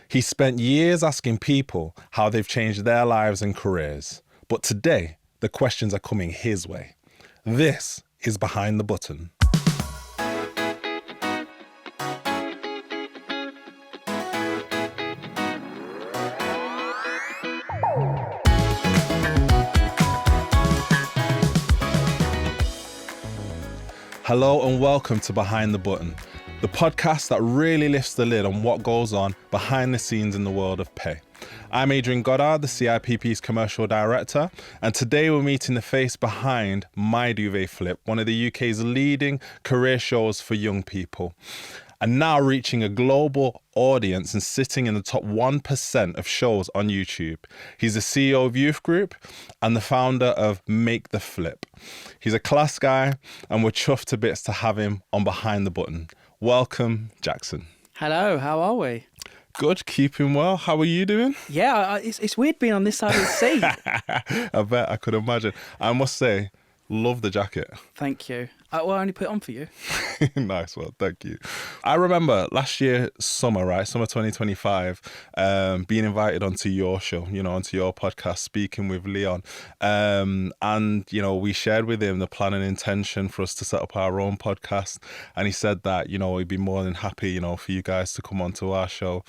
He spent years asking people how they've changed their lives and careers. But today, the questions are coming his way. This is Behind the Button. Hello and welcome to Behind the Button, the podcast that really lifts the lid on what goes on behind the scenes in the world of pay. I'm Adrian Goddard, the CIPP's commercial director, and today we're meeting the face behind My Duvet Flip, one of the UK's leading career shows for young people, and now reaching a global audience and sitting in the top 1% of shows on YouTube. He's the CEO of Youth Group and the founder of Make the Flip. He's a class guy, and we're chuffed to bits to have him on Behind the Button. Welcome, Jackson. Hello, how are we? Good, keeping well. How are you doing? Yeah, it's weird being on this side of the sea. I bet, I could imagine. I must say, love the jacket. Thank you. Well, I only put it on for you. Nice one, thank you. I remember last year, summer 2025, being invited onto your show, onto your podcast, speaking with Leon. And, we shared with him the plan and intention for us to set up our own podcast. And he said that, he'd be more than happy, for you guys to come onto our show.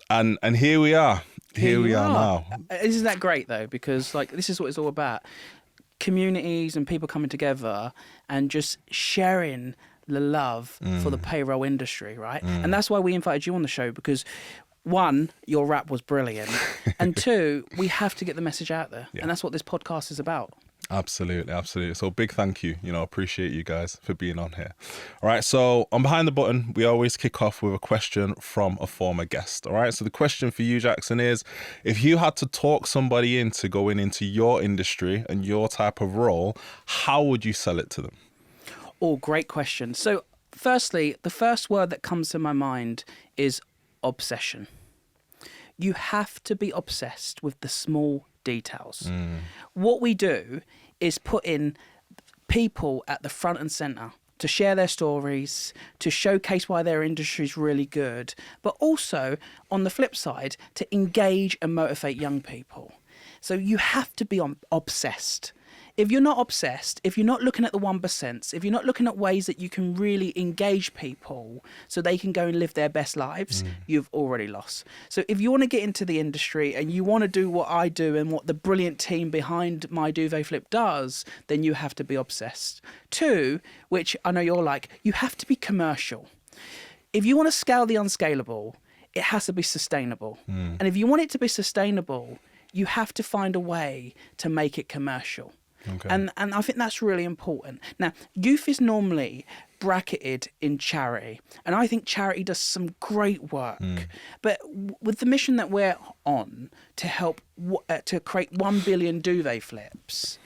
And here we are. Here we are now. Isn't that great, though? Because, this is what it's all about. Communities and people coming together and just sharing the love for the payroll industry, right? And that's why we invited you on the show, because one, your rap was brilliant, and two, we have to get the message out there. Yeah. And that's what this podcast is about. Absolutely. So big thank you. Appreciate you guys for being on here. All right. So on Behind the Button, we always kick off with a question from a former guest. All right. So the question for you, Jackson, is if you had to talk somebody into going into your industry and your type of role, how would you sell it to them? Oh, great question. So firstly, the first word that comes to my mind is obsession. You have to be obsessed with the small details. What we do is put in people at the front and centre to share their stories, to showcase why their industry is really good, but also, on the flip side, to engage and motivate young people. So you have to be obsessed. If you're not obsessed, if you're not looking at the 1%, if you're not looking at ways that you can really engage people so they can go and live their best lives, you've already lost. So if you want to get into the industry and you want to do what I do and what the brilliant team behind My Duvet Flip does, then you have to be obsessed. Two, which I know you're like, you have to be commercial. If you want to scale the unscalable, it has to be sustainable. And if you want it to be sustainable, you have to find a way to make it commercial. Okay. And I think that's really important. Now, youth is normally bracketed in charity, and I think charity does some great work. But with the mission that we're on to help to create 1 billion duvet flips,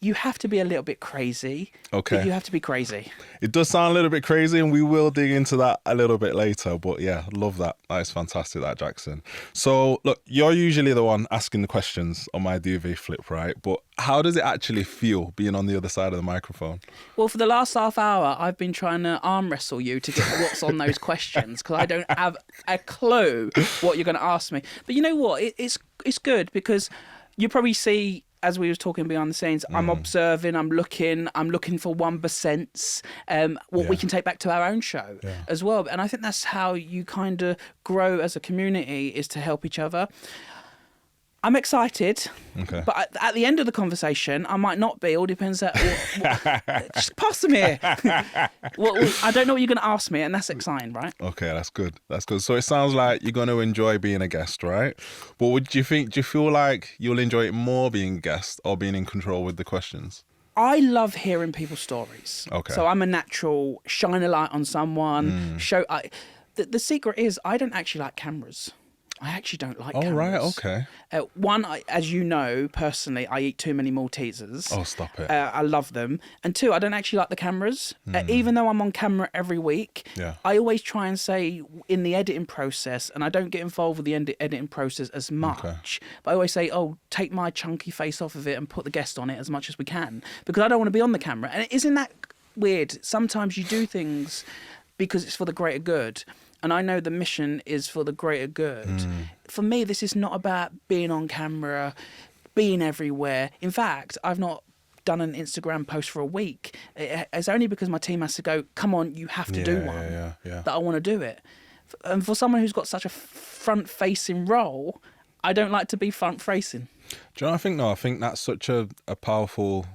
you have to be a little bit crazy. Okay. But you have to be crazy. It does sound a little bit crazy, and we will dig into that a little bit later. But yeah, love that. That is fantastic, that, Jackson. So look, you're usually the one asking the questions on My Duvet Flip, right? But how does it actually feel being on the other side of the microphone? Well, for the last half hour, I've been trying to arm wrestle you to get what's on those questions, because I don't have a clue what you're going to ask me. But you know what? It's good, because you probably see, as we were talking behind the scenes, I'm observing, I'm looking for 1%, what we can take back to our own show as well. And I think that's how you kind of grow as a community, is to help each other. I'm excited, but at the end of the conversation, I might not be. It all depends. Just pass them here. Well, I don't know what you're going to ask me, and that's exciting, right? Okay, that's good. So it sounds like you're going to enjoy being a guest, right? But do you feel like you'll enjoy it more being a guest or being in control with the questions? I love hearing people's stories. Okay. So I'm a natural, shine a light on someone. The secret is I don't actually like cameras. I actually don't like cameras. Oh, right, okay. One, as you know, personally, I eat too many Maltesers. Oh, stop it. I love them. And two, I don't actually like the cameras. Even though I'm on camera every week, I always try and say in the editing process, and I don't get involved with the editing process as much, but I always say, take my chunky face off of it and put the guest on it as much as we can, because I don't want to be on the camera. And isn't that weird? Sometimes you do things because it's for the greater good. and I know the mission is for the greater good. For me, this is not about being on camera, being everywhere. In fact, I've not done an Instagram post for a week. It's only because my team has to go, come on, you have to do one, that I want to do it. And for someone who's got such a front-facing role, I don't like to be front-facing. Do you know what I think? No, I think that's such a powerful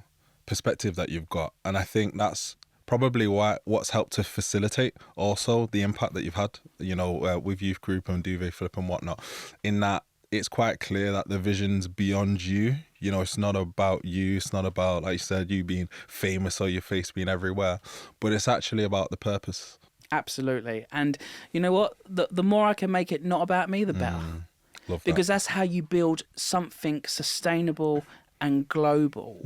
perspective that you've got. And I think that's probably what's helped to facilitate also the impact that you've had, you know, with Youth Group and Duvet Flip and whatnot, in that it's quite clear that the vision's beyond you. You know, it's not about you. It's not about, like you said, you being famous or your face being everywhere, but it's actually about the purpose. Absolutely. And you know what? The more I can make it not about me, the better. Love that. Because that's how you build something sustainable and global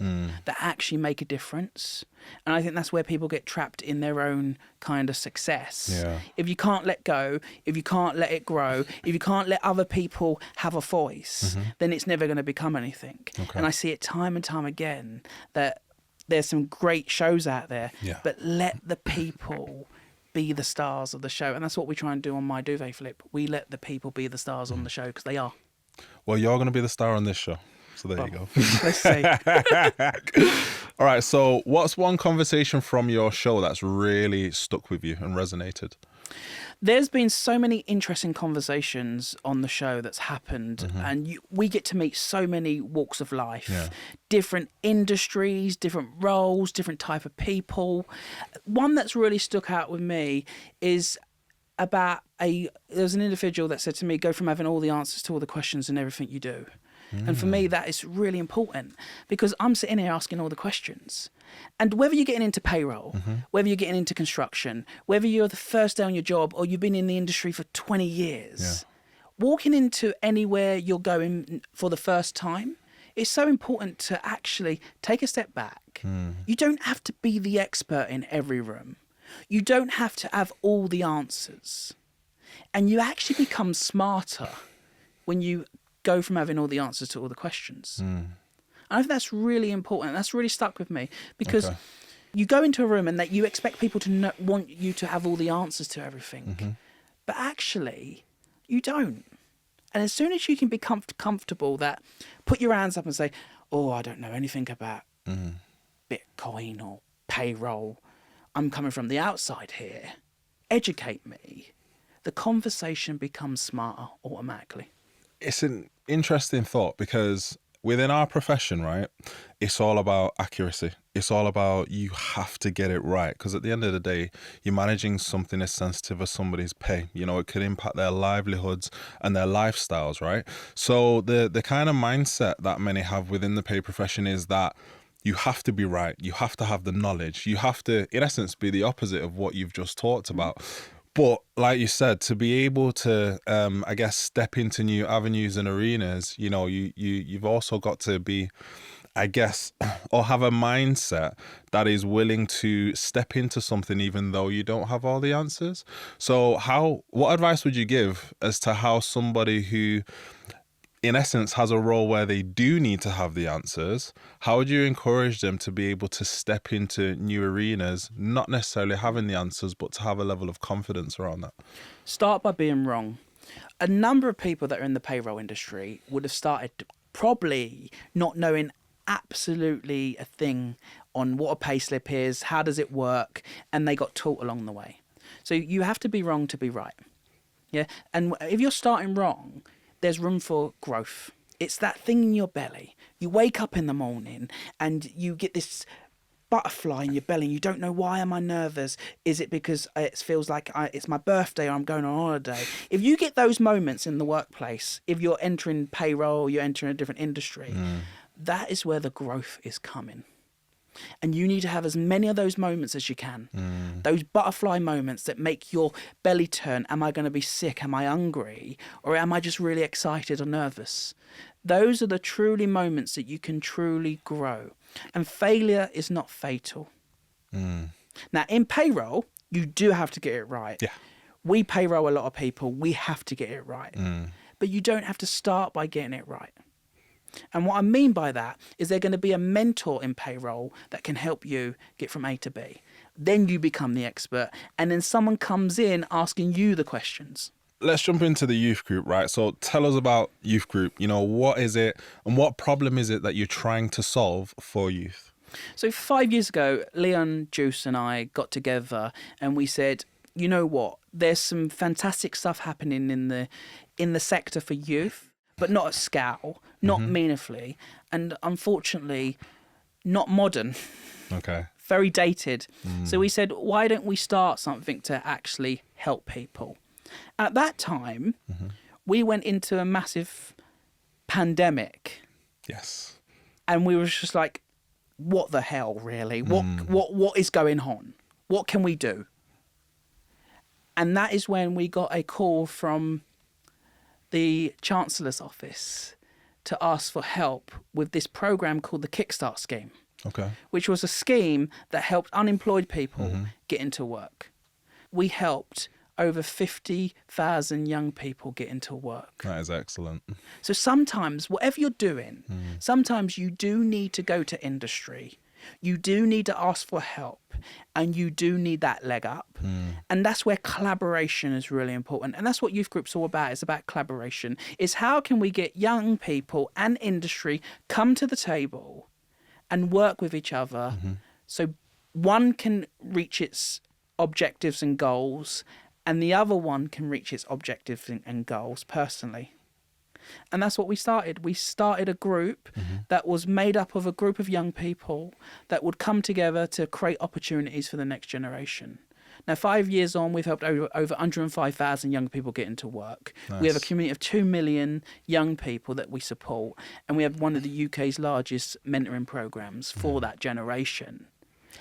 that actually make a difference. And I think that's where people get trapped in their own kind of success. Yeah. If you can't let go, if you can't let it grow, if you can't let other people have a voice, then it's never going to become anything. Okay. And I see it time and time again that there's some great shows out there, but let the people be the stars of the show. And that's what we try and do on My Duvet Flip. We let the people be the stars on the show, because they are. Well, you're going to be the star on this show. So there you go. Let's see. All right. So what's one conversation from your show that's really stuck with you and resonated? There's been so many interesting conversations on the show that's happened, and we get to meet so many walks of life, different industries, different roles, different type of people. One that's really stuck out with me is about there was an individual that said to me, go from having all the answers to all the questions in everything you do. And for me, that is really important, because I'm sitting here asking all the questions. And whether you're getting into payroll, whether you're getting into construction, whether you're the first day on your job or you've been in the industry for 20 years, walking into anywhere you're going for the first time, it's so important to actually take a step back. You don't have to be the expert in every room. You don't have to have all the answers. And you actually become smarter when you go from having all the answers to all the questions. And I think that's really important. That's really stuck with me, because you go into a room and that you expect people to want you to have all the answers to everything, but actually you don't. And as soon as you can be comfortable that, put your hands up and say, oh, I don't know anything about Bitcoin or payroll, I'm coming from the outside here, educate me, the conversation becomes smarter automatically. It's an interesting thought, because within our profession, right, it's all about accuracy. It's all about, you have to get it right, because at the end of the day, you're managing something as sensitive as somebody's pay. You know, it could impact their livelihoods and their lifestyles, right? So the kind of mindset that many have within the pay profession is that you have to be right. You have to have the knowledge. You have to, in essence, be the opposite of what you've just talked about. But like you said, to be able to, I guess, step into new avenues and arenas, you know, you've also got to be, I guess, or have a mindset that is willing to step into something even though you don't have all the answers. So what advice would you give as to how somebody who, in essence, has a role where they do need to have the answers, how would you encourage them to be able to step into new arenas, not necessarily having the answers, but to have a level of confidence around that? Start by being wrong. A number of people that are in the payroll industry would have started probably not knowing absolutely a thing on what a payslip is, how does it work, and they got taught along the way. So you have to be wrong to be right. Yeah, and if you're starting wrong, there's room for growth. It's that thing in your belly. You wake up in the morning and you get this butterfly in your belly. You don't know, why am I nervous? Is it because it feels like it's my birthday or I'm going on holiday? If you get those moments in the workplace, if you're entering payroll, you're entering a different industry, that is where the growth is coming. And you need to have as many of those moments as you can. Those butterfly moments that make your belly turn. Am I going to be sick? Am I hungry? Or am I just really excited or nervous? Those are the truly moments that you can truly grow. And failure is not fatal. Now, in payroll, you do have to get it right. Yeah. We payroll a lot of people. We have to get it right. But you don't have to start by getting it right. And what I mean by that is there's going to be a mentor in payroll that can help you get from A to B. then you become the expert, and then someone comes in asking you the questions. Let's jump into the youth group, right? So tell us about youth group. You know, what is it and what problem is it that you're trying to solve for youth? So 5 years ago, Leon, Juice and I got together and we said, you know what, there's some fantastic stuff happening in the sector for youth, but not at scale, not meaningfully, and unfortunately not modern. Okay. Very dated. So we said, why don't we start something to actually help people? At that time, we went into a massive pandemic. Yes. And we were just like, what the hell, really? What is going on? What can we do? And that is when we got a call from the Chancellor's office to ask for help with this program called the Kickstart Scheme. Okay. Which was a scheme that helped unemployed people get into work. We helped over 50,000 young people get into work. That is excellent. So sometimes, whatever you're doing, sometimes you do need to go to industry. You do need to ask for help, and you do need that leg up. And that's where collaboration is really important. And that's what youth group's all about. It's about collaboration. It's how can we get young people and industry come to the table and work with each other so one can reach its objectives and goals and the other one can reach its objectives and goals personally. And that's what we started. We started a group that was made up of a group of young people that would come together to create opportunities for the next generation. Now, 5 years on, we've helped over 105,000 young people get into work. Nice. We have a community of 2 million young people that we support, and we have one of the UK's largest mentoring programs for that generation.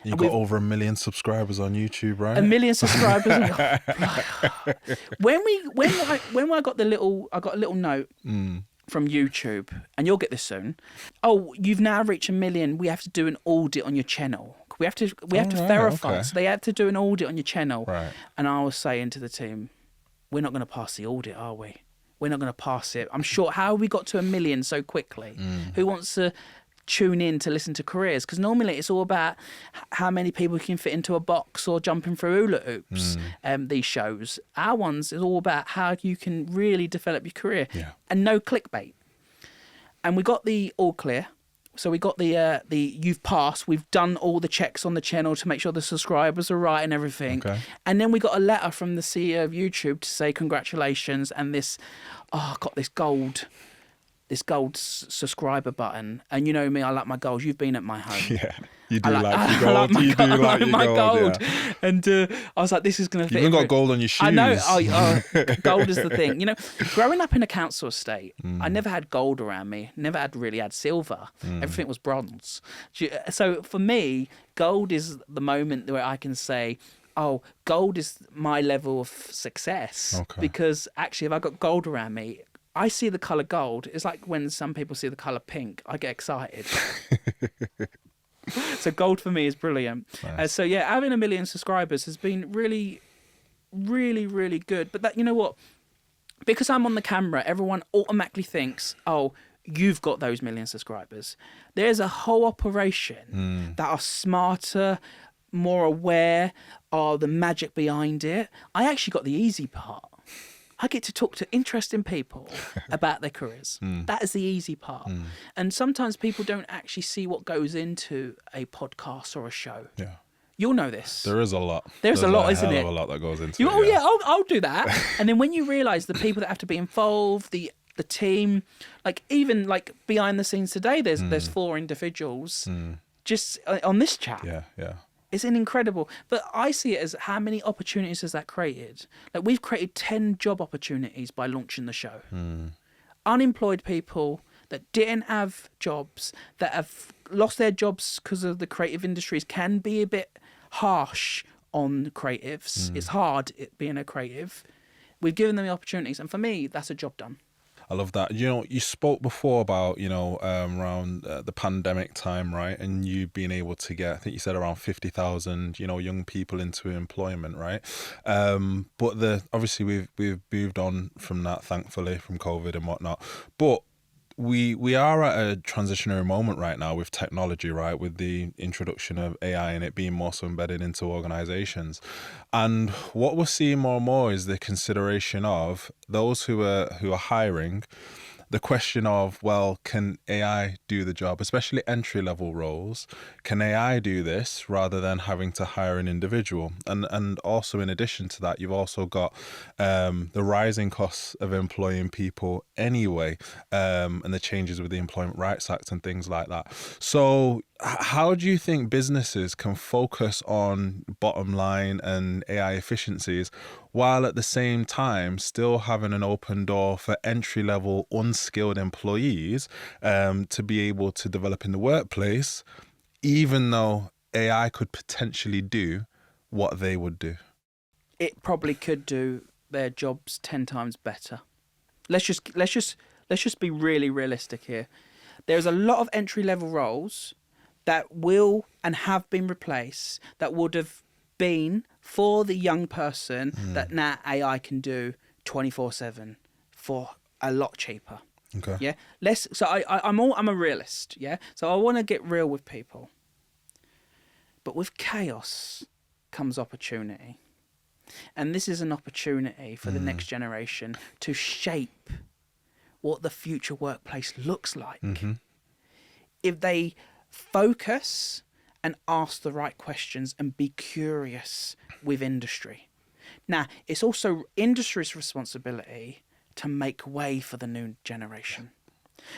You've got over 1 million subscribers on YouTube, right? 1 million subscribers. when I got a little note from YouTube, and you'll get this soon. Oh, you've now reached 1 million. We have to do an audit on your channel. We have to verify. Okay. So they had to do an audit on your channel. Right. And I was saying to the team, we're not going to pass the audit, are we? We're not going to pass it. I'm sure. How have we got to 1 million so quickly? Who wants to tune in to listen to careers? Because normally it's all about how many people can fit into a box or jumping through hula hoops. These shows, our ones is all about how you can really develop your career and no clickbait. And we got the all clear. So we got the you've passed. We've done all the checks on the channel to make sure the subscribers are right and everything. Okay. And then we got a letter from the CEO of YouTube to say congratulations and this. Oh, I got this gold subscriber button. And you know me, I like my gold. You've been at my home. Yeah, you do like your gold. You do like my gold. Yeah. And I was like, this is going to fit. You've even got gold on your shoes. I know. Gold is the thing. You know, growing up in a council estate, I never had gold around me. Never really had silver. Everything was bronze. So for me, gold is the moment where I can say, oh, gold is my level of success. Okay. Because actually, if I got gold around me, I see the colour gold. It's like when some people see the colour pink. I get excited. So gold for me is brilliant. Nice. So yeah, having 1 million subscribers has been really, really, really good. But that, you know what? Because I'm on the camera, everyone automatically thinks, oh, you've got those 1 million subscribers. There's a whole operation that are smarter, more aware of the magic behind it. I actually got the easy part. I get to talk to interesting people about their careers. That is the easy part. And sometimes people don't actually see what goes into a podcast or a show. Yeah. You'll know this. There is a lot. There's a lot, isn't it? There's a lot that goes into it. Oh, yeah, I'll do that. And then when you realise the people that have to be involved, the team, like even like behind the scenes today, there's 4 individuals just on this chat. Yeah. It's an incredible, but I see it as how many opportunities has that created? Like we've created 10 job opportunities by launching the show. Unemployed people that didn't have jobs, that have lost their jobs because of the creative industries can be a bit harsh on creatives. It's hard being a creative. We've given them the opportunities. And for me, that's a job done. I love that. You know, you spoke before about, you know, around the pandemic time, right? And you being able to get, I think you said around 50,000, you know, young people into employment, right? But obviously we've moved on from that, thankfully, from COVID and whatnot. But we are at a transitionary moment right now with technology, right? With the introduction of AI and it being more so embedded into organizations. And what we're seeing more and more is the consideration of those who are hiring, the question of, well, can AI do the job, especially entry-level roles? Can AI do this rather than having to hire an individual? And also, in addition to that, you've also got the rising costs of employing people anyway, and the changes with the Employment Rights Act and things like that. So how do you think businesses can focus on bottom line and AI efficiencies while at the same time still having an open door for entry-level unskilled employees to be able to develop in the workplace, even though AI could potentially do what they would do? It probably could do their jobs 10 times better. Let's just be really realistic here. There's a lot of entry-level roles that will and have been replaced that would have been for the young person that now AI can do 24/7 for a lot cheaper. Okay. Yeah. I'm a realist. Yeah. So I want to get real with people. But with chaos comes opportunity. And this is an opportunity for the next generation to shape what the future workplace looks like. If they focus and ask the right questions and be curious with industry. Now, it's also industry's responsibility to make way for the new generation.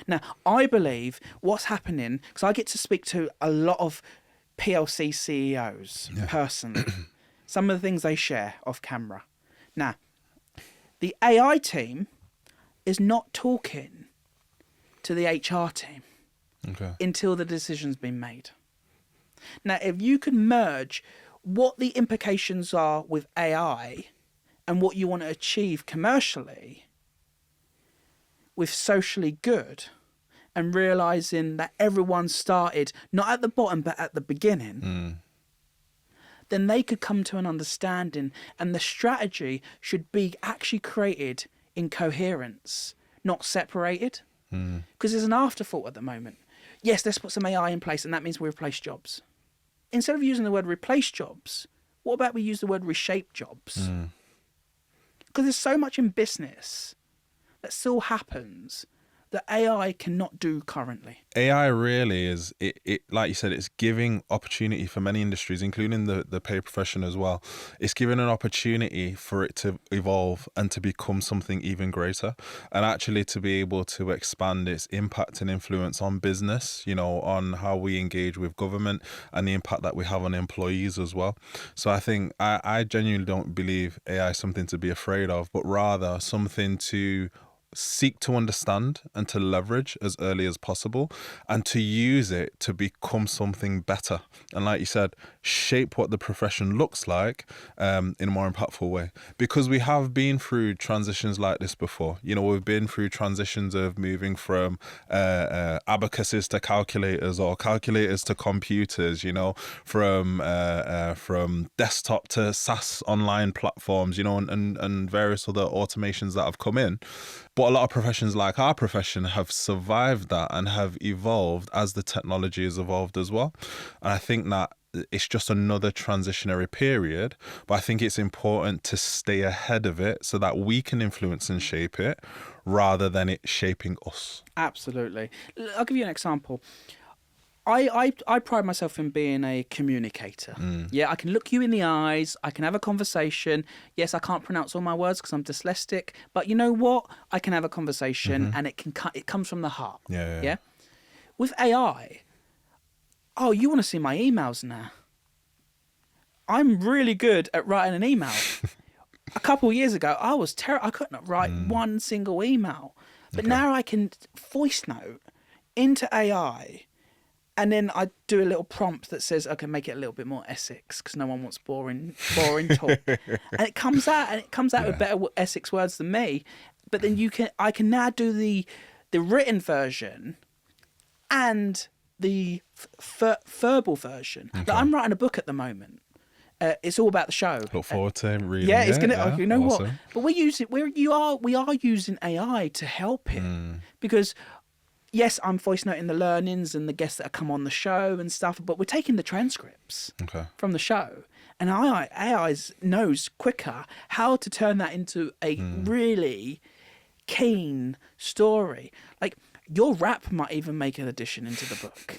Now, I believe what's happening, because I get to speak to a lot of PLC CEOs personally, some of the things they share off camera. Now, the AI team is not talking to the HR team until the decision's been made. Now, if you can merge what the implications are with AI and what you want to achieve commercially with socially good, and realizing that everyone started not at the bottom but at the beginning, then they could come to an understanding, and the strategy should be actually created in coherence, not separated. Because there's an afterthought at the moment. Yes, let's put some AI in place, and that means we replace jobs. Instead of using the word replace jobs, what about we use the word reshape jobs? Because there's so much in business that still happens that AI cannot do currently. AI really is, it like you said, it's giving opportunity for many industries, including the pay profession as well. It's giving an opportunity for it to evolve and to become something even greater, and actually to be able to expand its impact and influence on business, you know, on how we engage with government and the impact that we have on employees as well. So I think I genuinely don't believe AI is something to be afraid of, but rather something to seek to understand and to leverage as early as possible, and to use it to become something better. And like you said, shape what the profession looks like in a more impactful way. Because we have been through transitions like this before. You know, we've been through transitions of moving from abacuses to calculators, or calculators to computers, you know, from desktop to SaaS online platforms, you know, and various other automations that have come in. But a lot of professions like our profession have survived that and have evolved as the technology has evolved as well. And I think that it's just another transitionary period, but I think it's important to stay ahead of it so that we can influence and shape it rather than it shaping us. Absolutely. I'll give you an example. I pride myself in being a communicator. Yeah, I can look you in the eyes. I can have a conversation. Yes, I can't pronounce all my words because I'm dyslexic. But you know what? I can have a conversation, and it comes from the heart. Yeah. With AI, oh, you want to see my emails now? I'm really good at writing an email. A couple of years ago, I was terrible. I couldn't write one single email. But now I can voice note into AI. And then I do a little prompt that says, okay, make it a little bit more Essex because no one wants boring talk. And it comes out with better Essex words than me. But then I can now do the written version and the verbal version. Okay. Like, I'm writing a book at the moment. It's all about the show. Look forward to reading. Yeah, it's gonna. You know awesome. What? But we are using AI to help it because yes, I'm voice noting the learnings and the guests that have come on the show and stuff, but we're taking the transcripts from the show. And AI knows quicker how to turn that into a really keen story. Like, your rap might even make an addition into the book.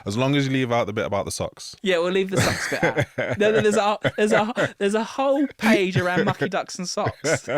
As long as you leave out the bit about the socks. Yeah, we'll leave the socks bit out. There's a whole page around mucky ducks and socks.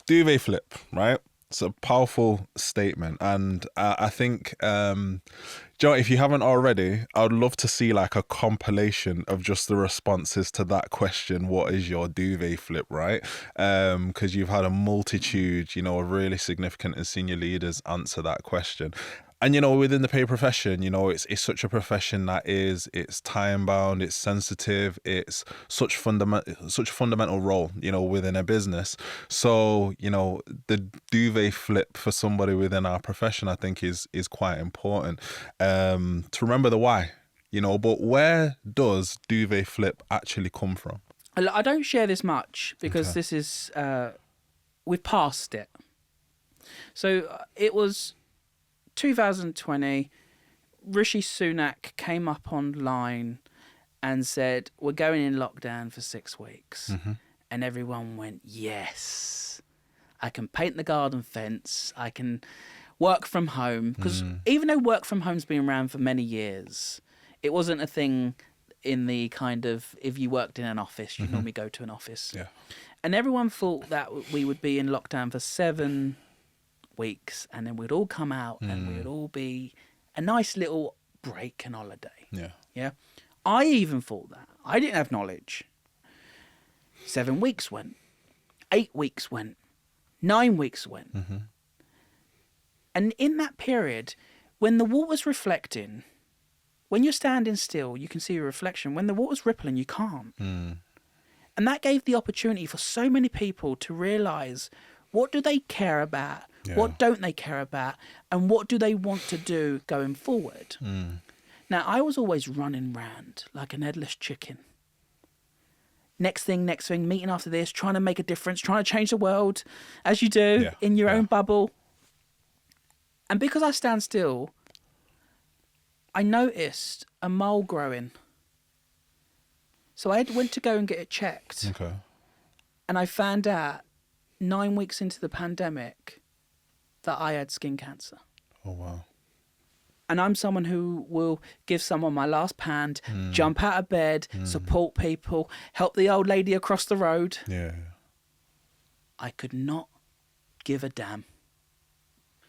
Duvet flip, right? It's a powerful statement, and I think, Joe, if you haven't already, I would love to see like a compilation of just the responses to that question. What is your duvet flip, right? Because you've had a multitude, of really significant and senior leaders answer that question. And, within the pay profession, it's such a profession that it's time bound, it's sensitive, it's such a fundamental role, within a business. So, the duvet flip for somebody within our profession, I think is quite important to remember the why, but where does duvet flip actually come from? I don't share this much because this is, we've passed it. So it was 2020, Rishi Sunak came up online and said, we're going in lockdown for 6 weeks. And everyone went, yes, I can paint the garden fence. I can work from home. Because even though work from home's been around for many years, it wasn't a thing in the kind of, if you worked in an office, you'd normally go to an office. Yeah. And everyone thought that we would be in lockdown for 7 weeks, and then we'd all come out and we'd all be a nice little break and holiday. Yeah. I even thought that. I didn't have knowledge. 7 weeks went. 8 weeks went. 9 weeks went. And in that period, when the water's reflecting, when you're standing still, you can see your reflection. When the water's rippling, you can't. And that gave the opportunity for so many people to realise, what do they care about? Yeah. What don't they care about? And what do they want to do going forward? Now, I was always running round like an headless chicken. Next thing, meeting after this, trying to make a difference, trying to change the world, as you do in your own bubble. And because I stand still, I noticed a mole growing. So I went to go and get it checked. And I found out 9 weeks into the pandemic that I had skin cancer. Oh, wow. And I'm someone who will give someone my last pound, jump out of bed, support people, help the old lady across the road. Yeah. I could not give a damn.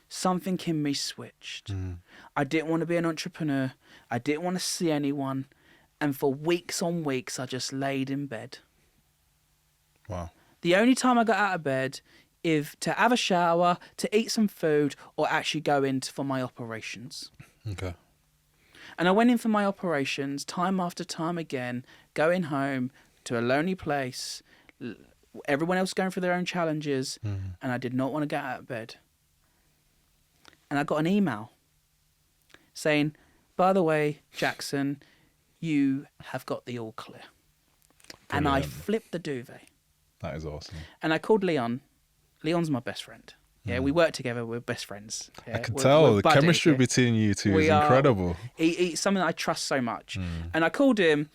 Something in me switched. I didn't want to be an entrepreneur. I didn't want to see anyone. And for weeks on weeks, I just laid in bed. Wow. The only time I got out of bed is to have a shower, to eat some food, or actually go in for my operations. And I went in for my operations time after time again, going home to a lonely place, everyone else going through their own challenges, and I did not want to get out of bed. And I got an email saying, by the way, Jackson, you have got the all clear. Brilliant. And I flipped the duvet. That is awesome. And I called Leon. Leon's my best friend. Yeah, we work together. We're best friends. Yeah, I can tell the buddies, chemistry between you two is incredible. He's something that I trust so much. And I called him,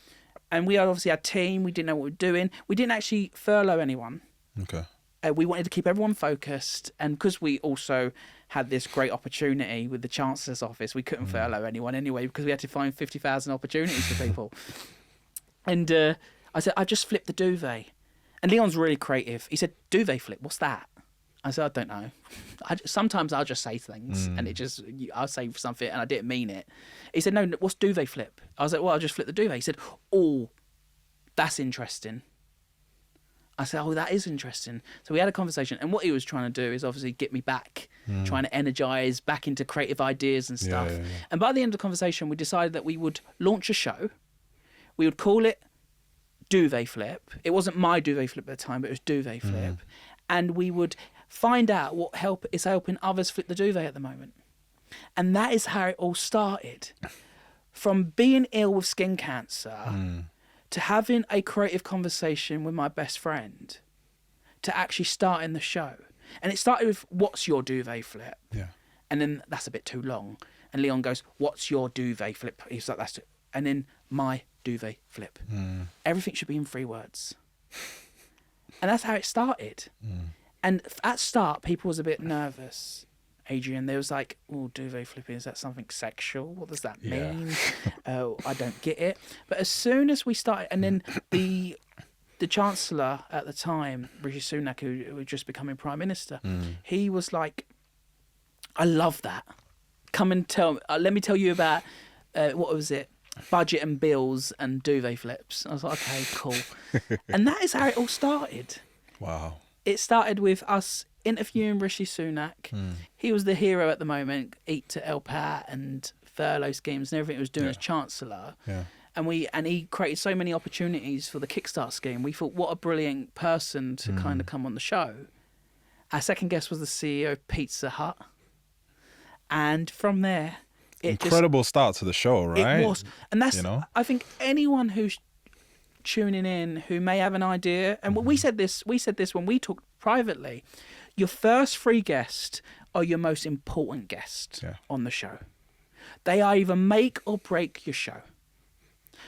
and we obviously had a team. We didn't know what we were doing. We didn't actually furlough anyone. We wanted to keep everyone focused. And because we also had this great opportunity with the Chancellor's office, we couldn't furlough anyone anyway, because we had to find 50,000 opportunities for people. And I said, I just flipped the duvet. And Leon's really creative. He said, duvet flip, what's that? I said, I don't know. Sometimes I'll just say things and I'll say something and I didn't mean it. He said, no, what's duvet flip? I was like, well, I'll just flip the duvet. He said, oh, that's interesting. I said, oh, that is interesting. So we had a conversation, and what he was trying to do is obviously get me back, trying to energise back into creative ideas and stuff. Yeah. And by the end of the conversation, we decided that we would launch a show. We would call it Duvet Flip. It wasn't my Duvet Flip at the time, but it was Duvet Flip. And we would find out what help is helping others flip the duvet at the moment. And that is how it all started. From being ill with skin cancer to having a creative conversation with my best friend to actually starting the show. And it started with, what's your duvet flip? Yeah. And then that's a bit too long. And Leon goes, what's your duvet flip? He's like, that's it. And then my duvet flip. Everything should be in 3 words. And that's how it started. And at start, people was a bit nervous. Adrian, they was like, oh, duvet flipping, is that something sexual? What does that mean? I don't get it. But as soon as we started, and then the Chancellor at the time, Rishi Sunak, who was just becoming Prime Minister, he was like, I love that. Come and tell me, let me tell you about, what was it? Budget and bills and duvet flips. I was like, okay, cool. And that is how it all started. Wow. It started with us interviewing Rishi Sunak. He was the hero at the moment, Eat to LPAT and furlough schemes and everything he was doing as Chancellor. Yeah. And he created so many opportunities for the Kickstart scheme. We thought, what a brilliant person to kind of come on the show. Our second guest was the CEO of Pizza Hut. And from there, incredible start to the show, right? It was. And that's, I think anyone who's tuning in who may have an idea, and we said this when we talked privately, your first 3 guests are your most important guests on the show. They either make or break your show.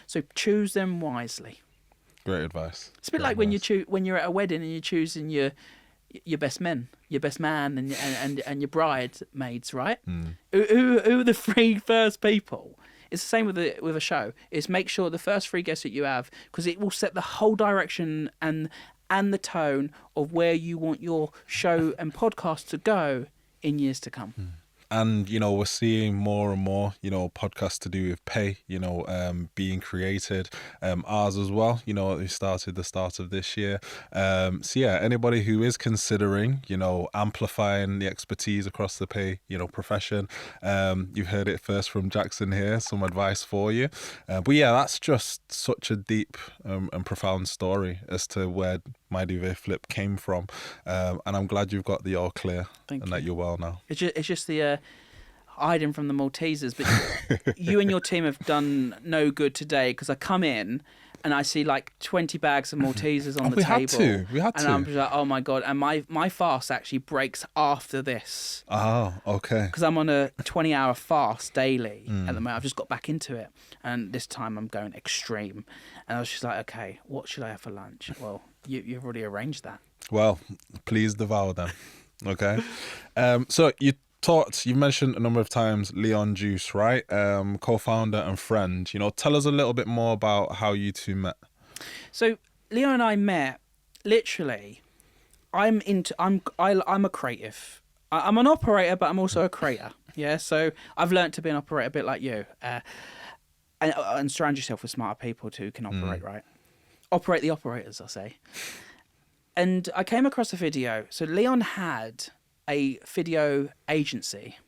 So choose them wisely. Great advice. It's a bit like when you're at a wedding and you're choosing your best men, your best man, and your bridesmaids, right? Who are the 3 first people? It's the same with a show. Is make sure the first 3 guests that you have, because it will set the whole direction and the tone of where you want your show and podcast to go in years to come. And, we're seeing more and more, podcasts to do with pay, being created, ours as well, who started the start of this year. So yeah, anybody who is considering, amplifying the expertise across the pay, profession, you've heard it first from Jackson here, some advice for you. But yeah, that's just such a deep and profound story as to where my duvet flip came from. And I'm glad you've got the all clear that you're well now. It's just the hiding from the Maltesers, but you and your team have done no good today, because I come in and I see like 20 bags of Maltesers on the table. We had to. And I'm just like, oh my God. And my fast actually breaks after this. Oh, okay. Because I'm on a 20-hour fast daily at the moment. I've just got back into it. And this time I'm going extreme. And I was just like, okay, what should I have for lunch? Well, you've already arranged that. Well, please devour them. Okay. So you've mentioned a number of times Leon Juice, right? Co-founder and friend. Tell us a little bit more about how you two met. So Leon and I met literally. I'm a creative. I'm an operator, but I'm also a creator. Yeah. So I've learned to be an operator a bit like you, and surround yourself with smarter people who can operate right. Operate the operators, I say. And I came across a video. So Leon had a video agency,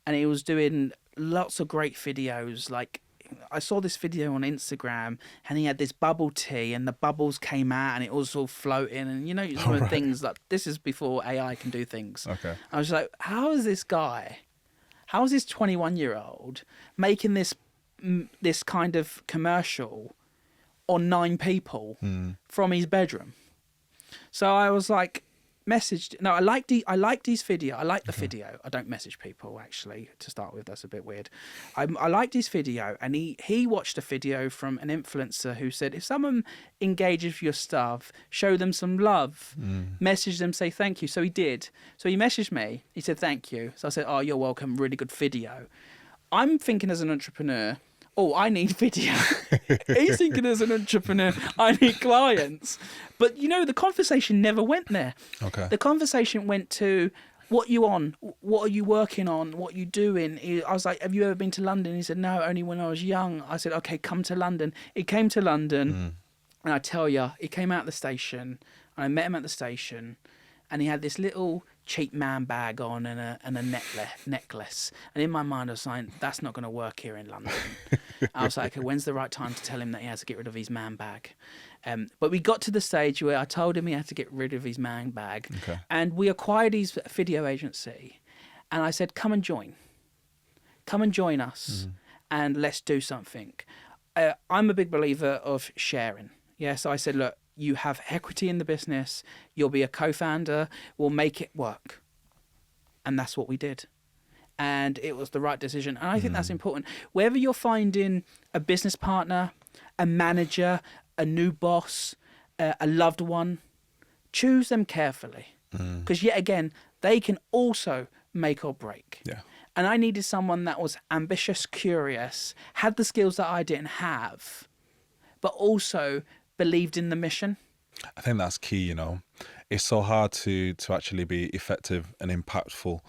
and he was doing lots of great videos. Like, I saw this video on Instagram, and he had this bubble tea, and the bubbles came out, and it was all floating, and some things like this is before AI can do things. Okay. I was like, how is this 21-year-old making this kind of commercial on 9 people from his bedroom? So I was like, I like these video. I like the video. I don't message people, actually, to start with. That's a bit weird. I like this video, and he watched a video from an influencer who said, if someone engages with your stuff, show them some love, message them, say thank you. So he did. So he messaged me. He said thank you. So I said, oh, you're welcome. Really good video. I'm thinking as an entrepreneur, oh, I need video. He's thinking as an entrepreneur, I need clients. But, the conversation never went there. Okay. The conversation went to, what you on? What are you working on? What are you doing? I was like, have you ever been to London? He said, no, only when I was young. I said, okay, come to London. He came to London, and I tell you, he came out of the station, and I met him at the station, and he had this little cheap man bag on and a necklace. And in my mind, I was like, that's not going to work here in London. I was like, okay, when's the right time to tell him that he has to get rid of his man bag? But we got to the stage where I told him he had to get rid of his man bag. Okay. And we acquired his video agency. And I said, come and join. Come and join us, and let's do something. I'm a big believer of sharing. Yeah, so I said, look, you have equity in the business, you'll be a co-founder, we'll make it work. And that's what we did. and it was the right decision. And I think that's important. Wherever you're finding a business partner, a manager, a new boss, a loved one, choose them carefully, because yet again, they can also make or break. Yeah. And I needed someone that was ambitious, curious, had the skills that I didn't have, but also believed in the mission. I think that's key, you know. It's so hard to actually be effective and impactful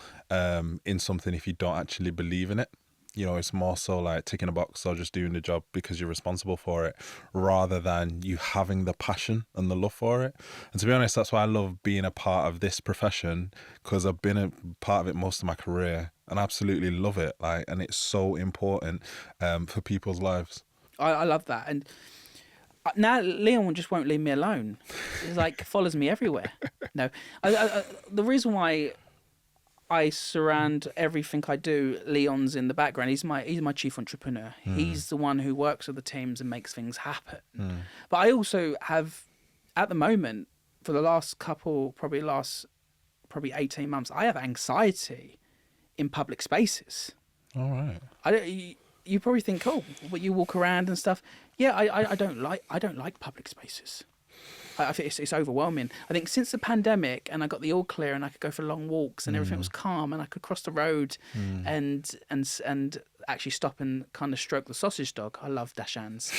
in something if you don't actually believe in it. You know, it's more so like ticking a box or just doing the job because you're responsible for it, rather than you having the passion and the love for it. And to be honest, that's why I love being a part of this profession, because I've been a part of it most of my career and absolutely love it. Like, and it's so important for people's lives. I love that. And now Leon just won't leave me alone. He's like, follows me everywhere. No, the reason why I surround everything I do, Leon's in the background. He's my chief entrepreneur. He's the one who works with the teams and makes things happen. But I also have, at the moment, for the last probably 18 months, I have anxiety in public spaces. All right. You probably think, oh, but you walk around and stuff. Yeah, I don't like public spaces. I think it's overwhelming. I think since the pandemic and I got the all clear and I could go for long walks and everything was calm and I could cross the road and actually stop and kind of stroke the sausage dog. I love Dashans.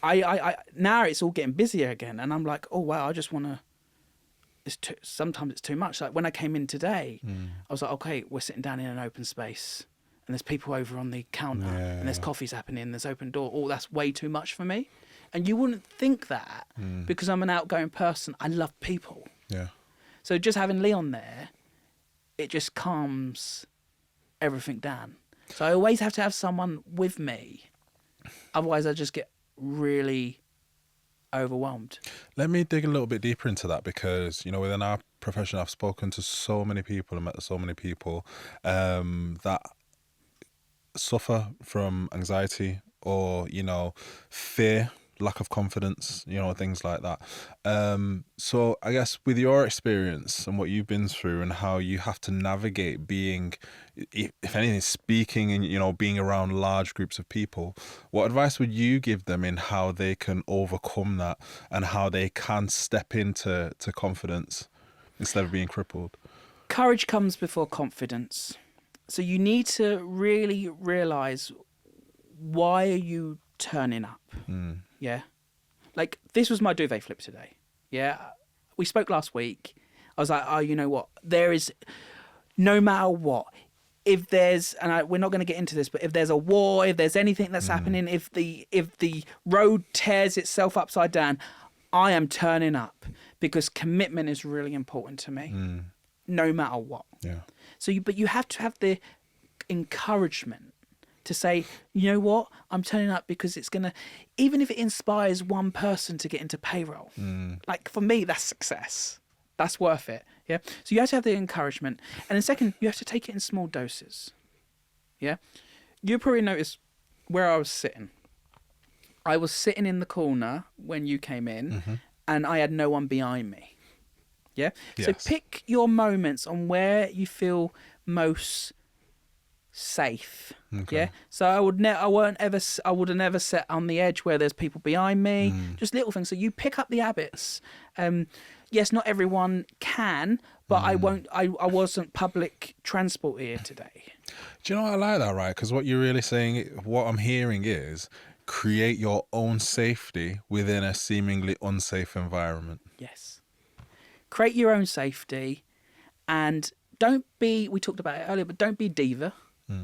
I now it's all getting busier again and I'm like, oh wow, I just want to. Sometimes it's too much. Like when I came in today, I was like, okay, we're sitting down in an open space and there's people over on the counter and there's coffees happening, there's open door. Oh, that's way too much for me. And you wouldn't think that because I'm an outgoing person. I love people. Yeah. So just having Leon there, it just calms everything down. So I always have to have someone with me. Otherwise, I just get really overwhelmed. Let me dig a little bit deeper into that, because, you know, within our profession, I've spoken to so many people and met so many people that suffer from anxiety or, you know, fear, lack of confidence, you know, things like that. So I guess with your experience and what you've been through and how you have to navigate being, if anything, speaking and, you know, being around large groups of people, what advice would you give them in how they can overcome that and how they can step into confidence instead of being crippled? Courage comes before confidence. So you need to really realise, why are you turning up? Yeah, like this was my duvet flip today. Yeah, we spoke last week. I was like, oh, you know what, there is, no matter what, if there's, and we're not going to get into this, but if there's a war, if there's anything that's happening, if the road tears itself upside down, I am turning up, because commitment is really important to me, no matter what. Yeah. So but you have to have the encouragement to say, you know what, I'm turning up because it's going to, even if it inspires one person to get into payroll, like for me, that's success. That's worth it. Yeah. So you have to have the encouragement. And then second, you have to take it in small doses. Yeah. You probably noticed where I was sitting. I was sitting in the corner when you came in and I had no one behind me. Yeah. Yes. So pick your moments on where you feel most safe. Okay. Yeah. So I would have never sat on the edge where there's people behind me. Just little things. So you pick up the habits. Yes, not everyone can, but I wasn't public transport here today. Do you know what, I like that, right? Because what you're really saying, what I'm hearing is, create your own safety within a seemingly unsafe environment. Yes. Create your own safety, and don't be, we talked about it earlier, but don't be a diva.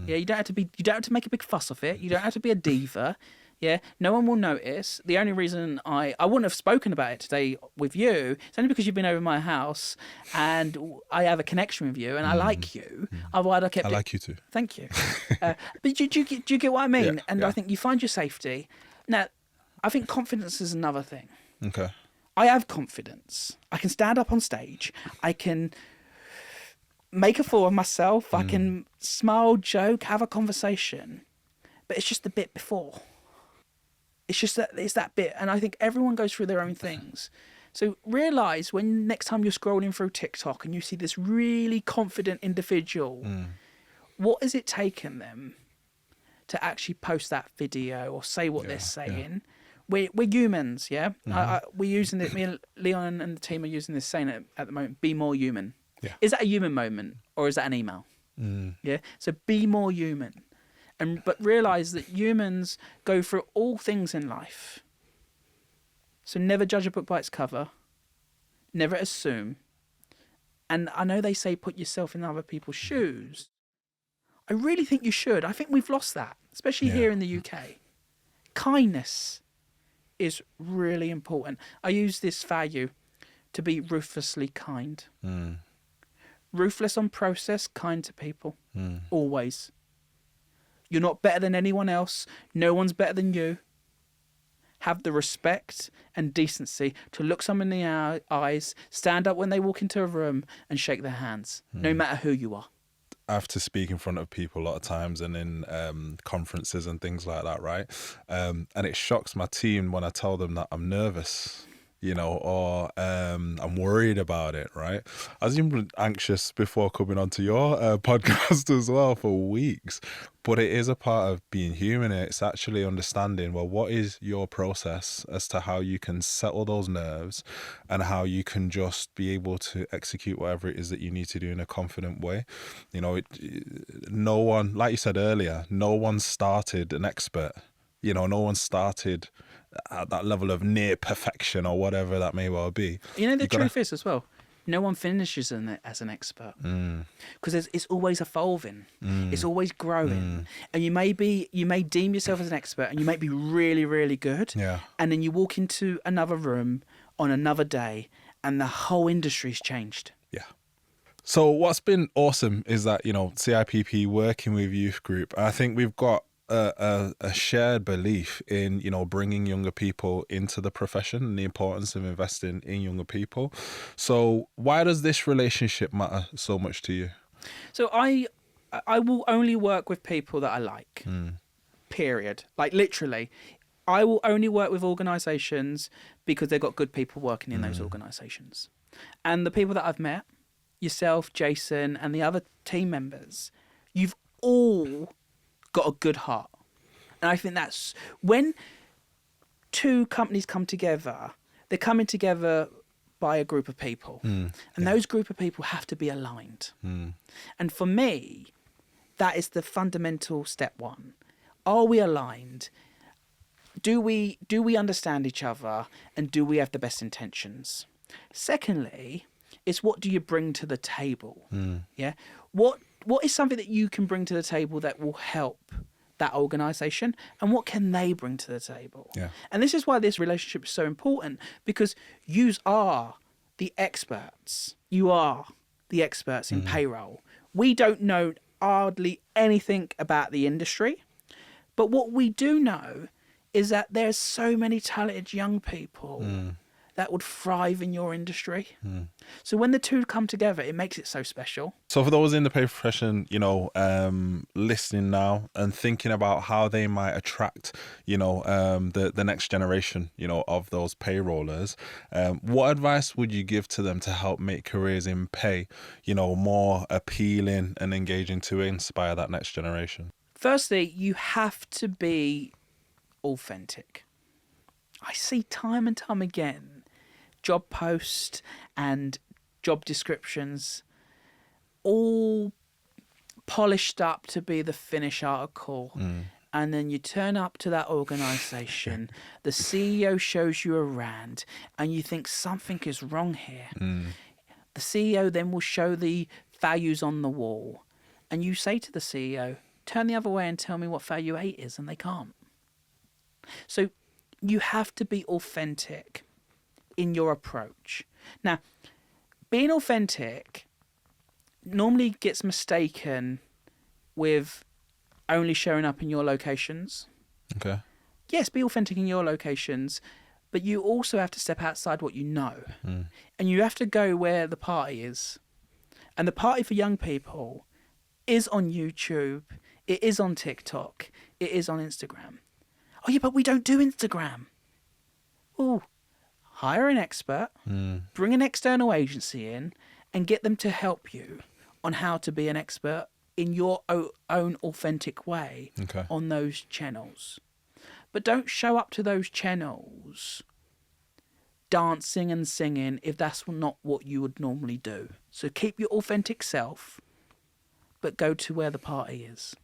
Yeah, you don't have to make a big fuss of it. You don't have to be a diva. Yeah, no one will notice. The only reason I wouldn't have spoken about it today with you, it's only because you've been over my house and I have a connection with you and I like you. Otherwise, I like you too. Thank you. But do you get what I mean? Yeah, and yeah. I think you find your safety. Now, I think confidence is another thing. Okay. I have confidence. I can stand up on stage. I can make a fool of myself. I can smile, joke, have a conversation. But it's just the bit before. It's that bit. And I think everyone goes through their own things. So realise when next time you're scrolling through TikTok and you see this really confident individual, what has it taken them to actually post that video or say what they're saying? We're humans, yeah? We're using it, me and Leon and the team are using this saying at the moment, be more human. Yeah. Is that a human moment or is that an email? Yeah. So be more human. But realise that humans go through all things in life. So never judge a book by its cover. Never assume. And I know they say put yourself in other people's shoes. I really think you should. I think we've lost that, especially here in the UK. Kindness is really important. I use this value to be ruthlessly kind. Ruthless on process, kind to people. Always. You're not better than anyone else. No one's better than you. Have the respect and decency to look someone in the eyes, stand up when they walk into a room and shake their hands, no matter who you are. I have to speak in front of people a lot of times and in conferences and things like that, right? And it shocks my team when I tell them that I'm nervous, you know, or I'm worried about it, right? I was even anxious before coming onto your podcast as well for weeks. But it is a part of being human. It's actually understanding, well, what is your process as to how you can settle those nerves and how you can just be able to execute whatever it is that you need to do in a confident way. You know, no one, like you said earlier, no one started an expert. You know, no one started at that level of near perfection or whatever that may well be. You know, the truth is as well, no one finishes as an expert because it's always evolving. It's always growing. And you may deem yourself as an expert and you may be really, really good. Yeah. And then you walk into another room on another day and the whole industry's changed. Yeah. So what's been awesome is that, you know, CIPP working with youth group, I think we've got a shared belief in, you know, bringing younger people into the profession and the importance of investing in younger people. So why does this relationship matter so much to you? So I will only work with people that I like, period. Like literally, I will only work with organisations because they've got good people working in those organisations. And the people that I've met, yourself, Jason, and the other team members, you've all got a good heart. And I think that's when two companies come together, they're coming together by a group of people. And those group of people have to be aligned. And for me, that is the fundamental step one. Are we aligned? Do we understand each other? And do we have the best intentions? Secondly, it's what do you bring to the table? Yeah. What is something that you can bring to the table that will help that organisation, and what can they bring to the table? Yeah. And this is why this relationship is so important, because you are the experts. You are the experts in payroll. We don't know hardly anything about the industry, but what we do know is that there's so many talented young people that would thrive in your industry. So when the two come together, it makes it so special. So for those in the pay profession, you know, listening now and thinking about how they might attract, you know, the next generation, you know, of those payrollers, what advice would you give to them to help make careers in pay, you know, more appealing and engaging to inspire that next generation? Firstly, you have to be authentic. I see time and time again job posts and job descriptions all polished up to be the finished article. And then you turn up to that organisation, the CEO shows you around and you think something is wrong here. The CEO then will show the values on the wall and you say to the CEO, turn the other way and tell me what value 8 is, and they can't. So you have to be authentic in your approach. Now, being authentic normally gets mistaken with only showing up in your locations. Okay. Yes, be authentic in your locations, but you also have to step outside what you know. And you have to go where the party is. And the party for young people is on YouTube, it is on TikTok, it is on Instagram. Oh yeah, but we don't do Instagram. Oh, hire an expert, bring an external agency in and get them to help you on how to be an expert in your own authentic way Okay. on those channels. But don't show up to those channels dancing and singing if that's not what you would normally do. So keep your authentic self, but go to where the party is.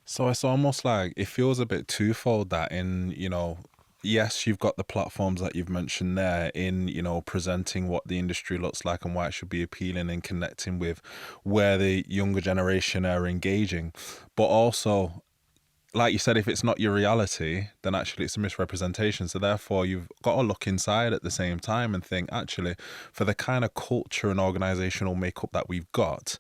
So it's almost like it feels a bit twofold that in, yes, you've got the platforms that you've mentioned there in, presenting what the industry looks like and why it should be appealing and connecting with where the younger generation are engaging. But also, like you said, if it's not your reality, then actually it's a misrepresentation. So therefore, you've got to look inside at the same time and think, actually, for the kind of culture and organizational makeup that we've got,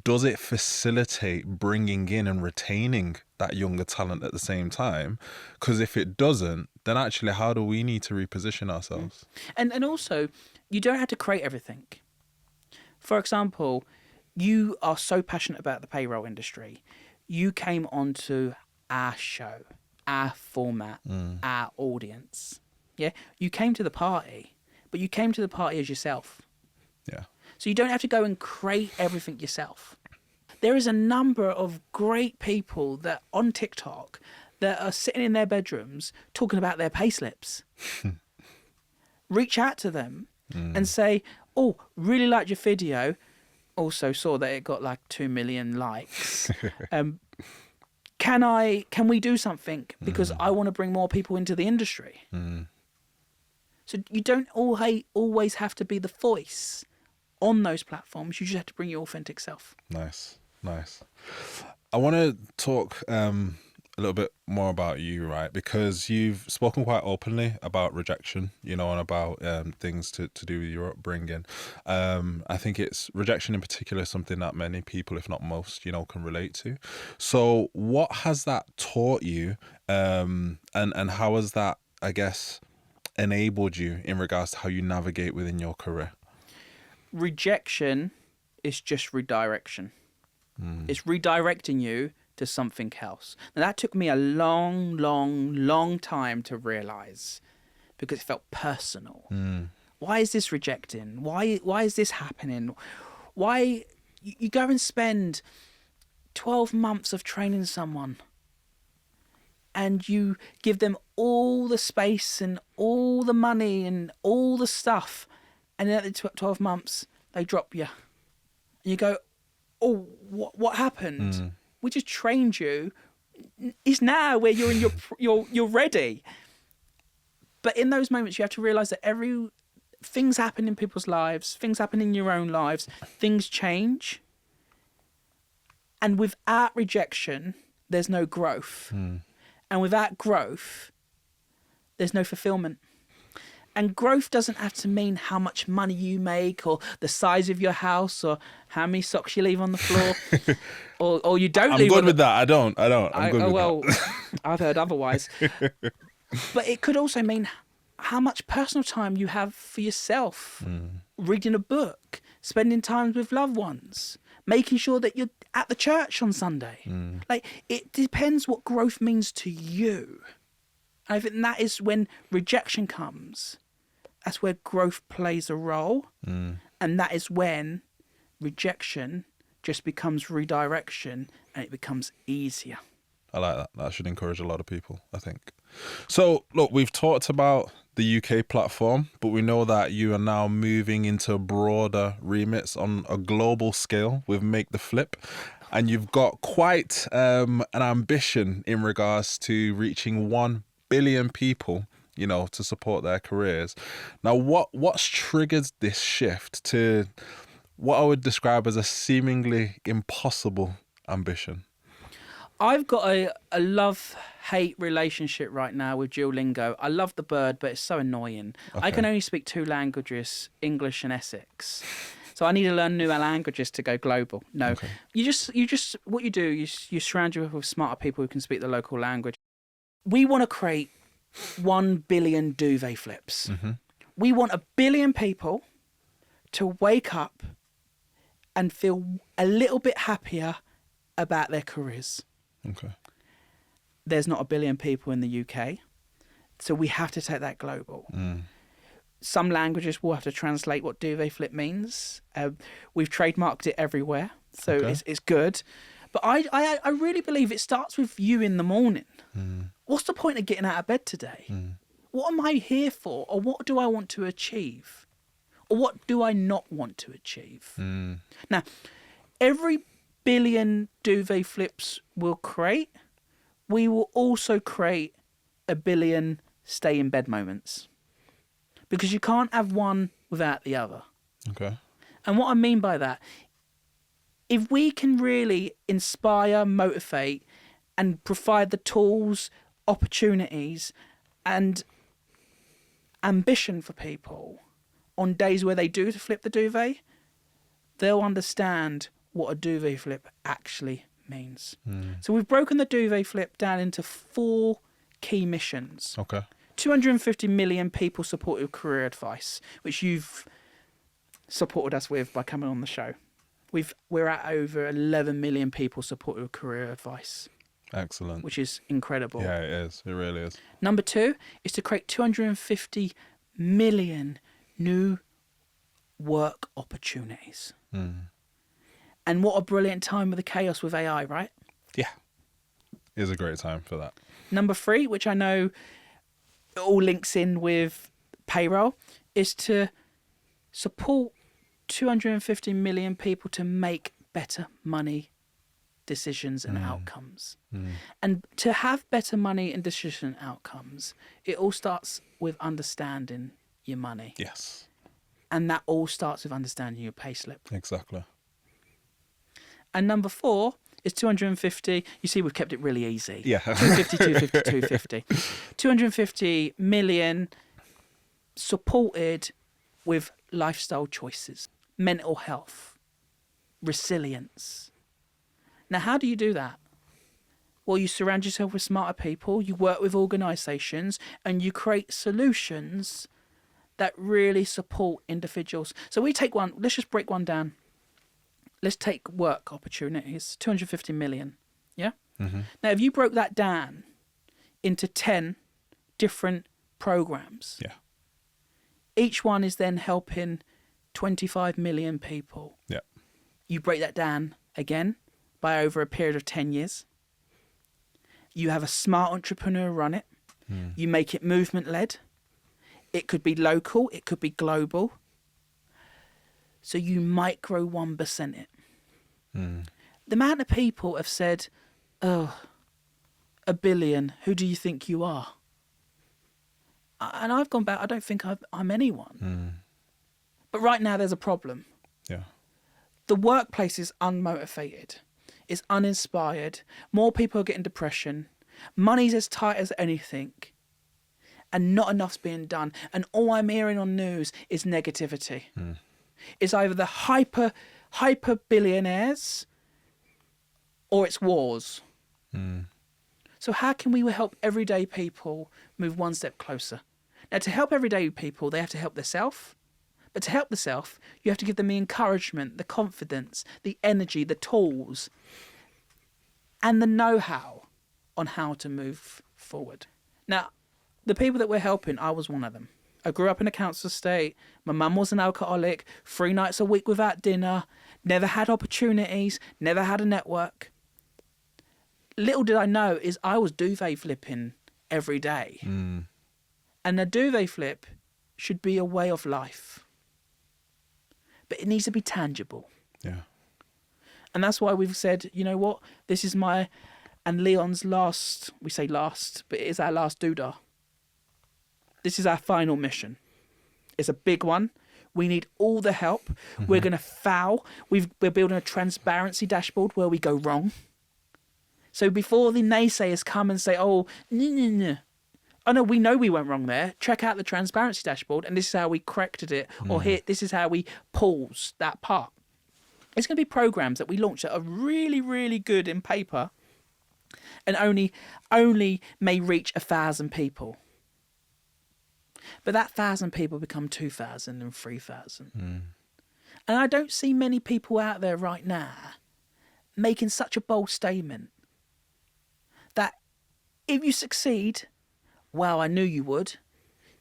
does it facilitate bringing in and retaining that younger talent at the same time? Because if it doesn't, then actually how do we need to reposition ourselves? And also, you don't have to create everything. For example, you are so passionate about the payroll industry. You came onto our show, our format, our audience. Yeah, you came to the party, but you came to the party as yourself. Yeah. So you don't have to go and create everything yourself. There is a number of great people that on TikTok that are sitting in their bedrooms talking about their pay slips. Reach out to them and say, oh, really liked your video. Also saw that it got like 2 million likes. Can we do something? Because I want to bring more people into the industry. So you don't always have to be the voice on those platforms. You just have to bring your authentic self. Nice. I want to talk a little bit more about you, right? Because you've spoken quite openly about rejection, and about things to do with your upbringing. I think it's rejection in particular is something that many people, if not most, can relate to. So what has that taught you? And how has that, I guess, enabled you in regards to how you navigate within your career? Rejection is just redirection. It's redirecting you to something else. Now that took me a long time to realize, because it felt personal. Why is this rejecting? Why is this happening? Why you go and spend 12 months of training someone and you give them all the space and all the money and all the stuff, and then at the 12 months they drop you. And you go, oh, what happened? We just trained you. It's now where you're in you're ready. But in those moments, you have to realize that things happen in people's lives, things happen in your own lives, things change. And without rejection, there's no growth. And without growth, there's no fulfillment. And growth doesn't have to mean how much money you make or the size of your house or how many socks you leave on the floor or you don't leave. I'm good with that. I don't. I'm good with that. I've heard otherwise. But it could also mean how much personal time you have for yourself, reading a book, spending time with loved ones, making sure that you're at the church on Sunday. Like, it depends what growth means to you. I think that is when rejection comes. That's where growth plays a role. And that is when rejection just becomes redirection and it becomes easier. I like that. That should encourage a lot of people, I think. So, look, we've talked about the UK platform, but we know that you are now moving into broader remits on a global scale with Make the Flip. And you've got quite an ambition in regards to reaching 1 billion people, to support their careers. Now, what's triggered this shift to what I would describe as a seemingly impossible ambition? I've got a love-hate relationship right now with Duolingo. I love the bird, but it's so annoying. Okay. I can only speak 2 languages, English and Essex. So I need to learn new languages to go global. No, okay. You just what you do, you surround yourself with smarter people who can speak the local language. We want to create 1 billion duvet flips. We want 1 billion people to wake up and feel a little bit happier about their careers. Okay. There's not 1 billion people in the UK, so we have to take that global. Some languages will have to translate what duvet flip means. We've trademarked it everywhere, So Okay. it's good. But I really believe it starts with you in the morning. What's the point of getting out of bed today? What am I here for? Or what do I want to achieve? Or what do I not want to achieve? Now, every billion duvet flips we'll create, we will also create a billion stay in bed moments. Because you can't have one without the other. Okay. And what I mean by that, if we can really inspire, motivate, and provide the tools, opportunities, and ambition for people on days where they do to flip the duvet, they'll understand what a duvet flip actually means. So we've broken the duvet flip down into 4 key missions. Okay. 250 million people supported career advice, which you've supported us with by coming on the show. We're at over 11 million people supported with career advice, Excellent. which is incredible. Yeah, it is. It really is. Number 2 is to create 250 million new work opportunities. And what a brilliant time with the chaos with AI, right? Yeah. It is a great time for that. Number 3, which I know all links in with payroll, is to support 250 million people to make better money decisions and outcomes. And to have better money and decision outcomes, it all starts with understanding your money. Yes. And that all starts with understanding your payslip. Exactly. And number 4 is 250. You see, we've kept it really easy. Yeah. 250, 250, 250. 250 million supported with lifestyle choices, mental health, resilience. Now, how do you do that? Well, you surround yourself with smarter people, you work with organisations, and you create solutions that really support individuals. So we take one, let's just break one down. Let's take work opportunities, 250 million, yeah? Now, if you broke that down into 10 different programs, Yeah. each one is then helping 25 million people. Yeah. You break that down again by over a period of 10 years. You have a smart entrepreneur run it. You make it movement-led. It could be local. It could be global. So you micro 1% it. The amount of people have said, oh, a billion, who do you think you are? And I've gone back, I don't think I'm anyone. But right now there's a problem. Yeah. The workplace is unmotivated. It's uninspired. More people are getting depression. Money's as tight as anything. And not enough's being done. And all I'm hearing on news is negativity. It's either the hyper billionaires or it's wars. So how can we help everyday people move one step closer? Now, to help everyday people, they have to help themselves. But to help themselves, you have to give them the encouragement, the confidence, the energy, the tools, and the know-how on how to move forward. Now, the people that we're helping, I was one of them. I grew up in a council estate. My mum was an alcoholic, 3 nights a week without dinner, never had opportunities, never had a network. Little did I know is I was duvet flipping every day. And a duvet flip should be a way of life. But it needs to be tangible. Yeah. And that's why we've said, you know what, this is my and Leon's last, we say last, but it is our last doodah. This is our final mission. It's a big one. We need all the help. We're going to foul. We're building a transparency dashboard where we go wrong. So before the naysayers come and say, oh, no. Oh, no, we know we went wrong there. Check out the transparency dashboard, and this is how we corrected it. Or here, this is how we paused that part. It's going to be programs that we launch that are really, really good in paper and only may reach 1,000 people. But that 1,000 people become 2,000 and 3,000. And I don't see many people out there right now making such a bold statement that if you succeed, wow, I knew you would.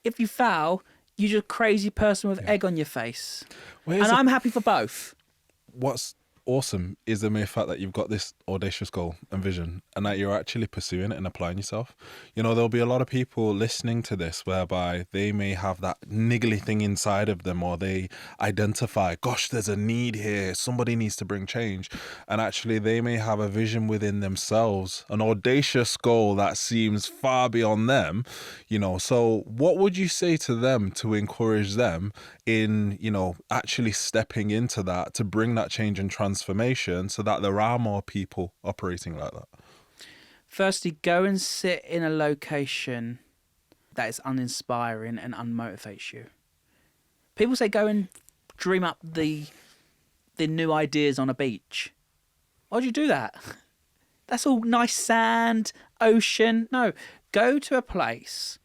If you fail, you're just a crazy person with egg on your face. And I'm happy for both. What's awesome is the mere fact that you've got this audacious goal and vision and that you're actually pursuing it and applying yourself. You know, there'll be a lot of people listening to this whereby they may have that niggly thing inside of them, or they identify, gosh, there's a need here, somebody needs to bring change. And actually they may have a vision within themselves, an audacious goal that seems far beyond them, you know. So what would you say to them to encourage them in, you know, actually stepping into that to bring that change and transformation so that there are more people operating like that? Firstly, go and sit in a location that is uninspiring and unmotivates you. People say go and dream up the new ideas on a beach. Why would you do that? That's all nice sand, ocean. No, go to a place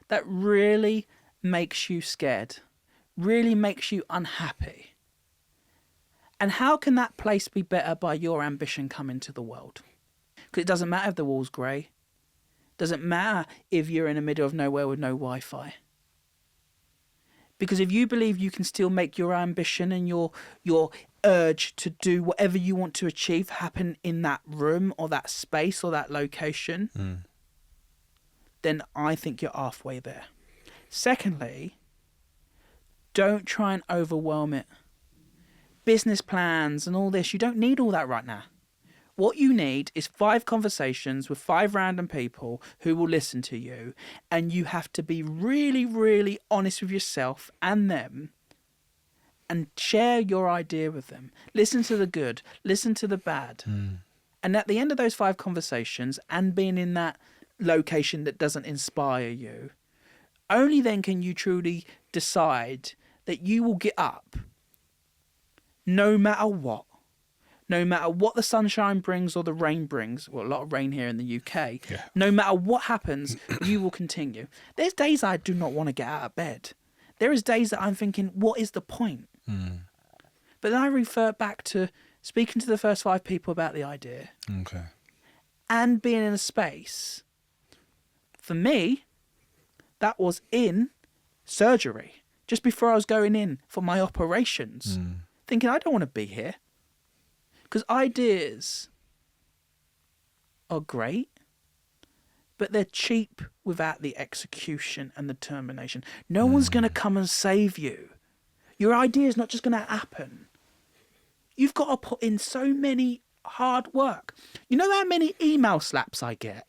that really makes you scared, really makes you unhappy. And how can that place be better by your ambition coming to the world? Because it doesn't matter if the wall's grey. Doesn't matter if you're in the middle of nowhere with no Wi-Fi. Because if you believe you can still make your ambition and your urge to do whatever you want to achieve happen in that room or that space or that location, then I think you're halfway there. Secondly, don't try and overwhelm it. Business plans and all this, you don't need all that right now. What you need is 5 conversations with 5 random people who will listen to you, and you have to be really, really honest with yourself and them and share your idea with them. Listen to the good, listen to the bad. And at the end of those 5 conversations and being in that location that doesn't inspire you, only then can you truly decide that you will get up no matter what. No matter what the sunshine brings or the rain brings, well, a lot of rain here in the UK, no matter what happens, you will continue. There's days I do not want to get out of bed. There is days that I'm thinking, what is the point? But then I revert back to speaking to the first 5 people about the idea. Okay. And being in a space. For me, that was in surgery, just before I was going in for my operations, thinking, I don't want to be here. Because ideas are great, but they're cheap without the execution and the determination. No one's going to come and save you. Your idea is not just going to happen. You've got to put in so many hard work. You know how many email slaps I get?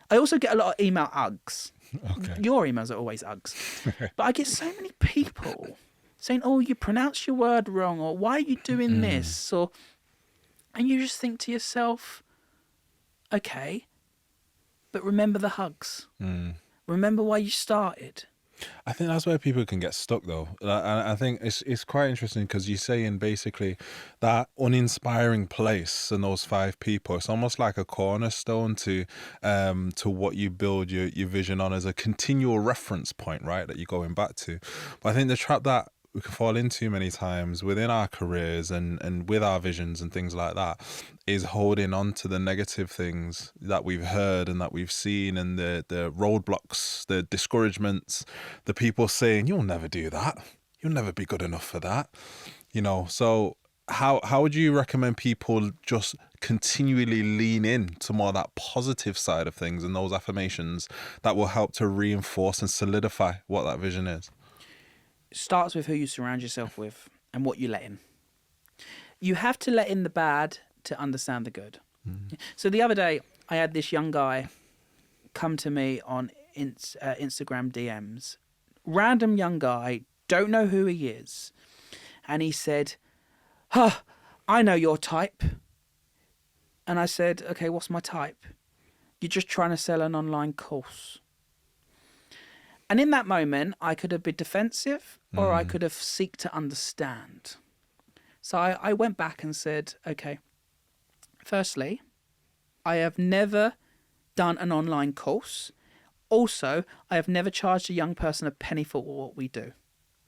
I also get a lot of email ugs. Okay. Your emails are always ugs. But I get so many people saying, oh, you pronounce your word wrong, or why are you doing this? Or... And you just think to yourself, okay, but remember the hugs. Remember why you started. I think that's where people can get stuck, though. I think it's quite interesting because you're saying basically that uninspiring place and those 5 people, it's almost like a cornerstone to what you build your vision on as a continual reference point, right, that you're going back to. But I think the trap that we can fall into many times within our careers and with our visions and things like that is holding on to the negative things that we've heard and that we've seen, and the roadblocks, the discouragements, the people saying, you'll never do that, you'll never be good enough for that, you know. So how would you recommend people just continually lean in to more of that positive side of things and those affirmations that will help to reinforce and solidify what that vision is? Starts with who you surround yourself with and what you let in. You have to let in the bad to understand the good. So the other day, I had this young guy come to me on Instagram DMs. Random young guy, don't know who he is. And he said, I know your type. And I said, okay, what's my type? You're just trying to sell an online course. And in that moment, I could have been defensive or I could have seeked to understand. So I went back and said, okay, firstly, I have never done an online course. Also, I have never charged a young person a penny for what we do.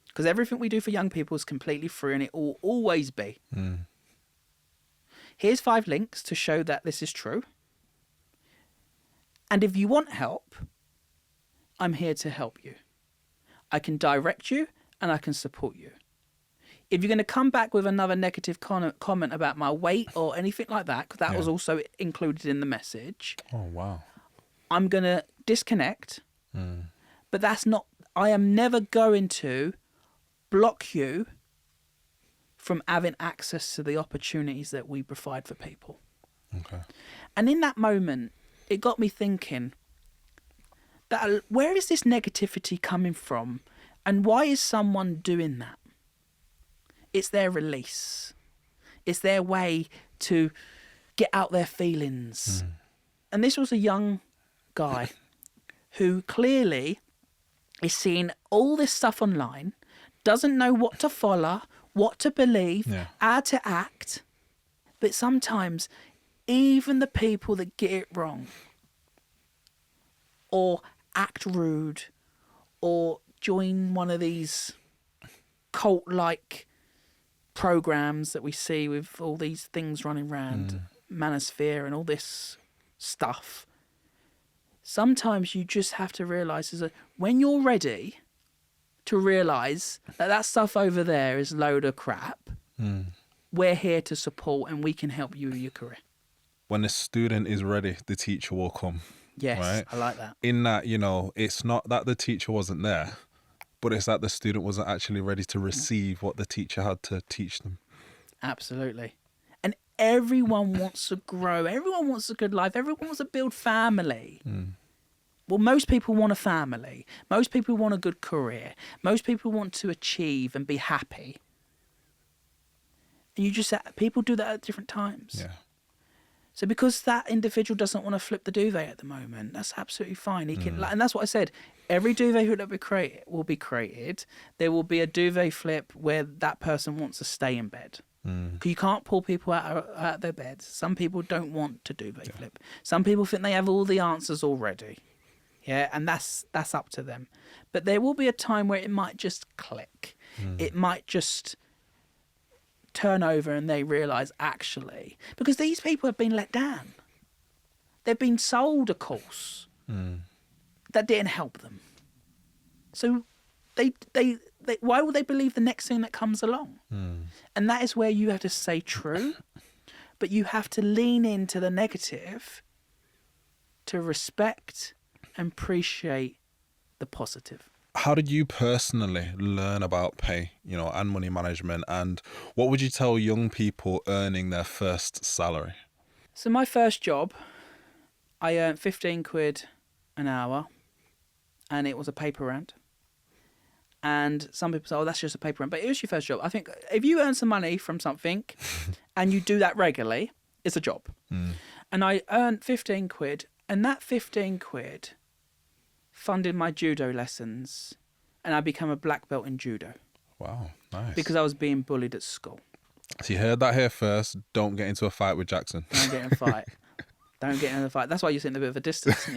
Because everything we do for young people is completely free, and it will always be. Here's 5 links to show that this is true. And if you want help, I'm here to help you. I can direct you and I can support you. If you're going to come back with another negative comment about my weight or anything like that, because that was also included in the message. Oh, wow. I'm going to disconnect. But that's not, I am never going to block you from having access to the opportunities that we provide for people. Okay. And in that moment, it got me thinking, that where is this negativity coming from? And why is someone doing that? It's their release. It's their way to get out their feelings. And this was a young guy who clearly is seeing all this stuff online, doesn't know what to follow, what to believe, how to act. But sometimes even the people that get it wrong or act rude or join one of these cult-like programs that we see with all these things running around, manosphere and all this stuff, sometimes you just have to realise is that when you're ready to realise that that stuff over there is a load of crap, we're here to support and we can help you with your career. When the student is ready, the teacher will come. Yes, right? I like that. In that, you know, it's not that the teacher wasn't there, but it's that the student wasn't actually ready to receive what the teacher had to teach them. Absolutely. And everyone wants to grow. Everyone wants a good life. Everyone wants to build family. Well, most people want a family. Most people want a good career. Most people want to achieve and be happy. And you just, people do that at different times. Yeah. So because that individual doesn't want to flip the duvet at the moment, that's absolutely fine. He can, and that's what I said. Every duvet will be created. There will be a duvet flip where that person wants to stay in bed. You can't pull people out of their beds. Some people don't want to duvet flip. Some people think they have all the answers already. Yeah, and that's up to them. But there will be a time where it might just click. It might just turn over and they realise actually, because these people have been let down. They've been sold a course that didn't help them. So they why would they believe the next thing that comes along? And that is where you have to stay true, but you have to lean into the negative to respect and appreciate the positive. How did you personally learn about pay, you know, and money management? And what would you tell young people earning their first salary? So my first job, I earned 15 quid an hour, and it was a paper round. And some people say, oh, that's just a paper round. But it was your first job. I think if you earn some money from something and you do that regularly, it's a job. And I earned 15 quid, and that 15 quid funded my judo lessons, and I became a black belt in judo. Wow, nice. Because I was being bullied at school. So you heard that here first. Don't get into a fight with Jackson. Don't get in a fight. Don't get in a fight. That's why you're sitting a bit of a distance.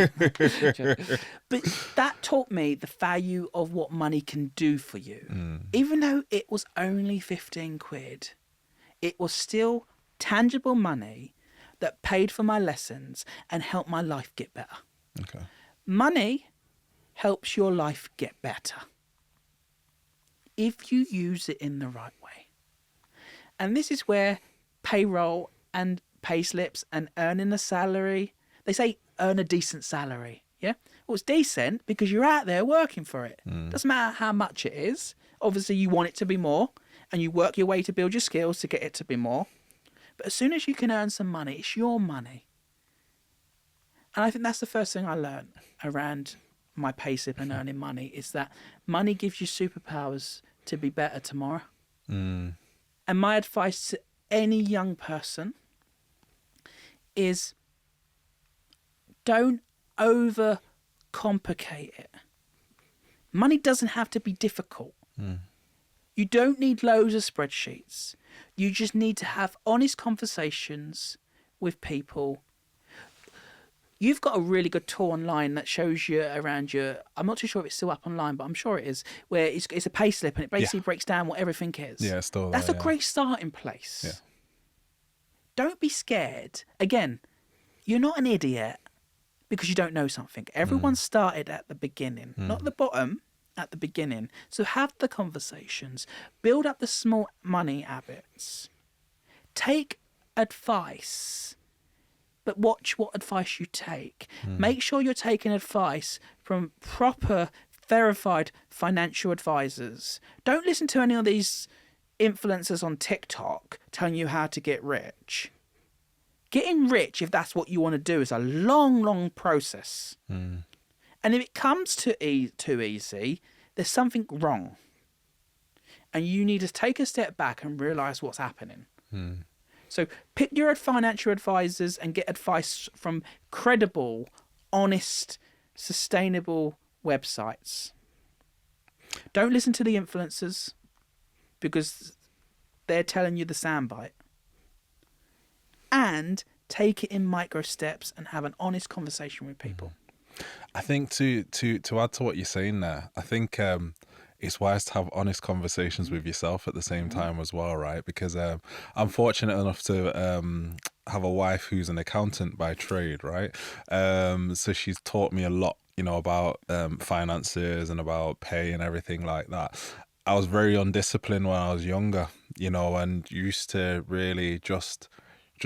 But that taught me the value of what money can do for you. Even though it was only 15 quid, it was still tangible money that paid for my lessons and helped my life get better. Okay. Money helps your life get better if you use it in the right way. And this is where payroll and pay slips and earning a salary, they say earn a decent salary. Yeah, well, it's decent because you're out there working for it. Doesn't matter how much it is. Obviously you want it to be more, and you work your way to build your skills to get it to be more. But as soon as you can earn some money, it's your money. And I think that's the first thing I learned around my pay slip and earning money, is that money gives you superpowers to be better tomorrow. And my advice to any young person is don't overcomplicate it. Money doesn't have to be difficult. You don't need loads of spreadsheets. You just need to have honest conversations with people. You've got a really good tool online that shows you around your, I'm not too sure if it's still up online, but I'm sure it is, where it's a pay slip and it basically breaks down what everything is. Yeah, it's still there. That's a great starting place. Yeah. Don't be scared. Again, you're not an idiot because you don't know something. Everyone started at the beginning, not the bottom, at the beginning. So have the conversations, build up the small money habits, take advice, but watch what advice you take. Make sure you're taking advice from proper, verified financial advisors. Don't listen to any of these influencers on TikTok telling you how to get rich. Getting rich, if that's what you want to do, is a long, long process. And if it comes too easy, there's something wrong. And you need to take a step back and realise what's happening. So pick your financial advisors and get advice from credible, honest, sustainable websites. Don't listen to the influencers because they're telling you the soundbite. And take it in micro steps and have an honest conversation with people. I think to add to what you're saying there, I think it's wise to have honest conversations with yourself at the same time as well, right? Because I'm fortunate enough to have a wife who's an accountant by trade, right? So she's taught me a lot, you know, about finances and about pay and everything like that. I was very undisciplined when I was younger, you know, and used to really just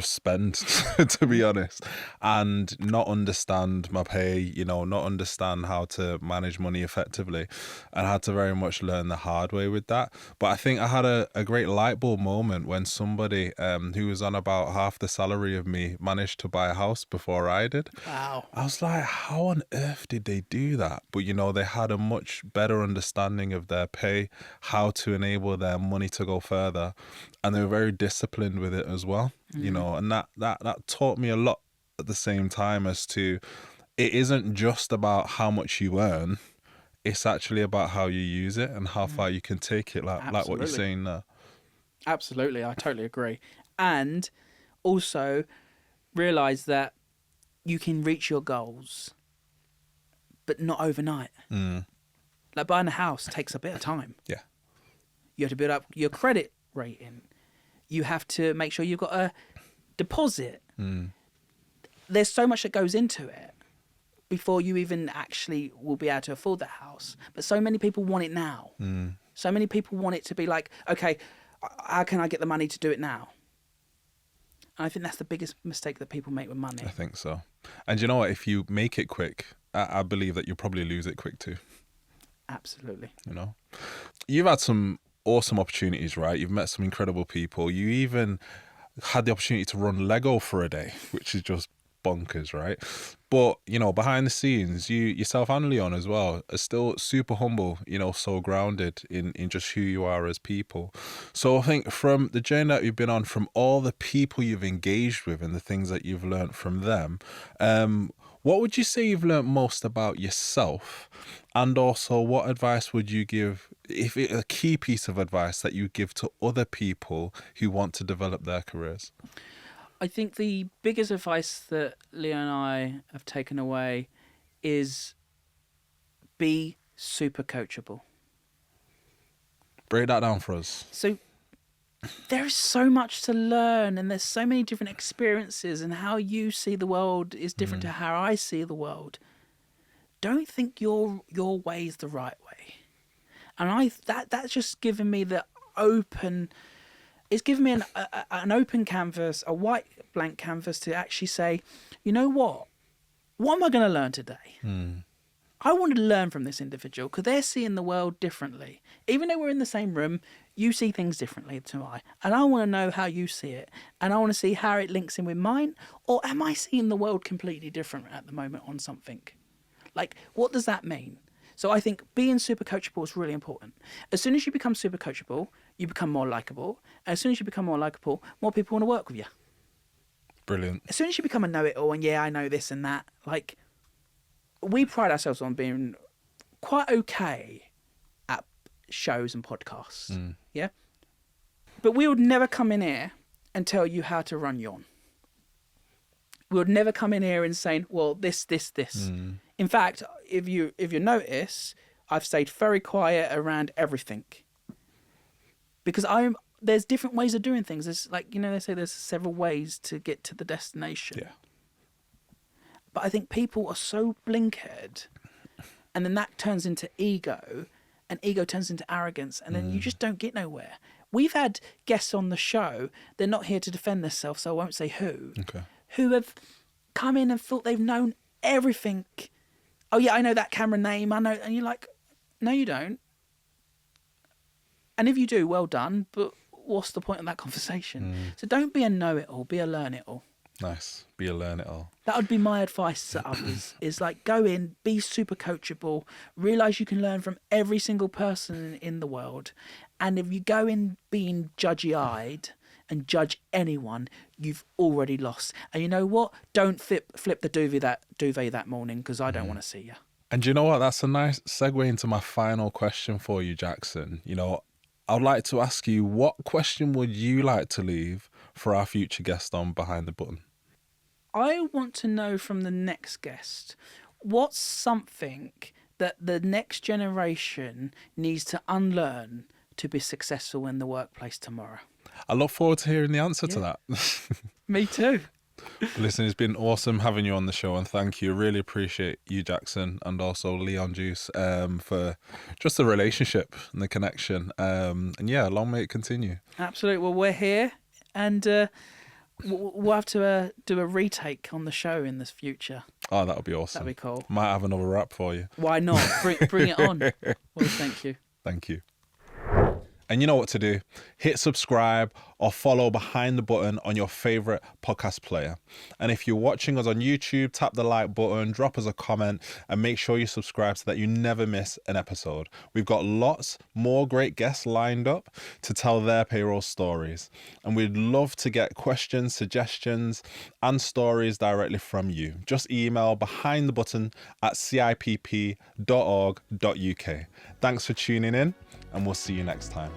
spend, to be honest, and not understand my pay, you know, not understand how to manage money effectively, and had to very much learn the hard way with that. But I think I had a great light bulb moment when somebody who was on about half the salary of me managed to buy a house before I did. Wow. I was like, how on earth did they do that? But, you know, they had a much better understanding of their pay, how to enable their money to go further. And they were very disciplined with it as well, you know, and that taught me a lot at the same time as to it isn't just about how much you earn. It's actually about how you use it and how far you can take it, like what you're saying there. Absolutely, I totally agree. And also realise that you can reach your goals, but not overnight. Like buying a house takes a bit of time. Yeah. You have to build up your credit rating. You have to make sure you've got a deposit. There's so much that goes into it before you even actually will be able to afford the house. But so many people want it now. So many people want it to be like, okay, how can I get the money to do it now? And I think that's the biggest mistake that people make with money. I think so. And you know what? If you make it quick, I believe that you'll probably lose it quick too. Absolutely. You know, you've had some awesome opportunities, right? You've met some incredible people. You even had the opportunity to run Lego for a day, which is just bonkers, right? But, you know, behind the scenes, yourself and Leon as well are still super humble, you know, so grounded in just who you are as people. So I think from the journey that you've been on, from all the people you've engaged with and the things that you've learned from them, what would you say you've learned most about yourself? And also, what advice would you give, if a key piece of advice that you give to other people who want to develop their careers? I think the biggest advice that Leo and I have taken away is be super coachable. Break that down for us. So there is so much to learn, and there's so many different experiences, and how you see the world is different to how I see the world. Don't think your way is the right way. And that's just given me the open. It's given me an open canvas, a white blank canvas to actually say, you know what? What am I going to learn today? I want to learn from this individual because they're seeing the world differently. Even though we're in the same room, you see things differently to I. And I want to know how you see it. And I want to see how it links in with mine. Or am I seeing the world completely different at the moment on something? Like, what does that mean? So I think being super coachable is really important. As soon as you become super coachable, you become more likable. As soon as you become more likable, more people want to work with you. Brilliant. As soon as you become a know-it-all and, yeah, I know this and that, like, we pride ourselves on being quite okay at shows and podcasts, yeah? But we would never come in here and tell you how to run Yon. We would never come in here and saying, well, this. In fact, if you notice, I've stayed very quiet around everything. Because there's different ways of doing things. There's like, you know, they say there's several ways to get to the destination. Yeah. But I think people are so blinkered, and then that turns into ego, and ego turns into arrogance, and then you just don't get nowhere. We've had guests on the show, they're not here to defend themselves, so I won't say who, who have come in and thought they've known everything. Oh yeah, I know that camera name, I know, and you're like, no you don't. And if you do, well done, but what's the point of that conversation? So don't be a know-it-all, be a learn-it-all. Nice. Be a learn-it-all. That would be my advice to others, is like, go in, be super coachable, realise you can learn from every single person in the world. And if you go in being judgy-eyed and judge anyone, you've already lost. And you know what? Don't flip the duvet that morning, because I don't want to see you. And you know what? That's a nice segue into my final question for you, Jackson. You know, I'd like to ask you, what question would you like to leave for our future guest on Behind the Button? I want to know from the next guest, what's something that the next generation needs to unlearn to be successful in the workplace tomorrow? I look forward to hearing the answer to that. Me too. Listen, it's been awesome having you on the show, and thank you. Really appreciate you, Jackson, and also Leon Juice, for just the relationship and the connection. And yeah, long may it continue. Absolutely. Well, we're here, and we'll have to do a retake on the show in the future. Oh, that would be awesome. That'd be cool. Might have another rap for you. Why not? Bring it on. Well, thank you. Thank you. And you know what to do. Hit subscribe or follow Behind the Button on your favourite podcast player. And if you're watching us on YouTube, tap the like button, drop us a comment, and make sure you subscribe so that you never miss an episode. We've got lots more great guests lined up to tell their payroll stories. And we'd love to get questions, suggestions, and stories directly from you. Just email behindthebutton@cipp.org.uk. Thanks for tuning in, and we'll see you next time.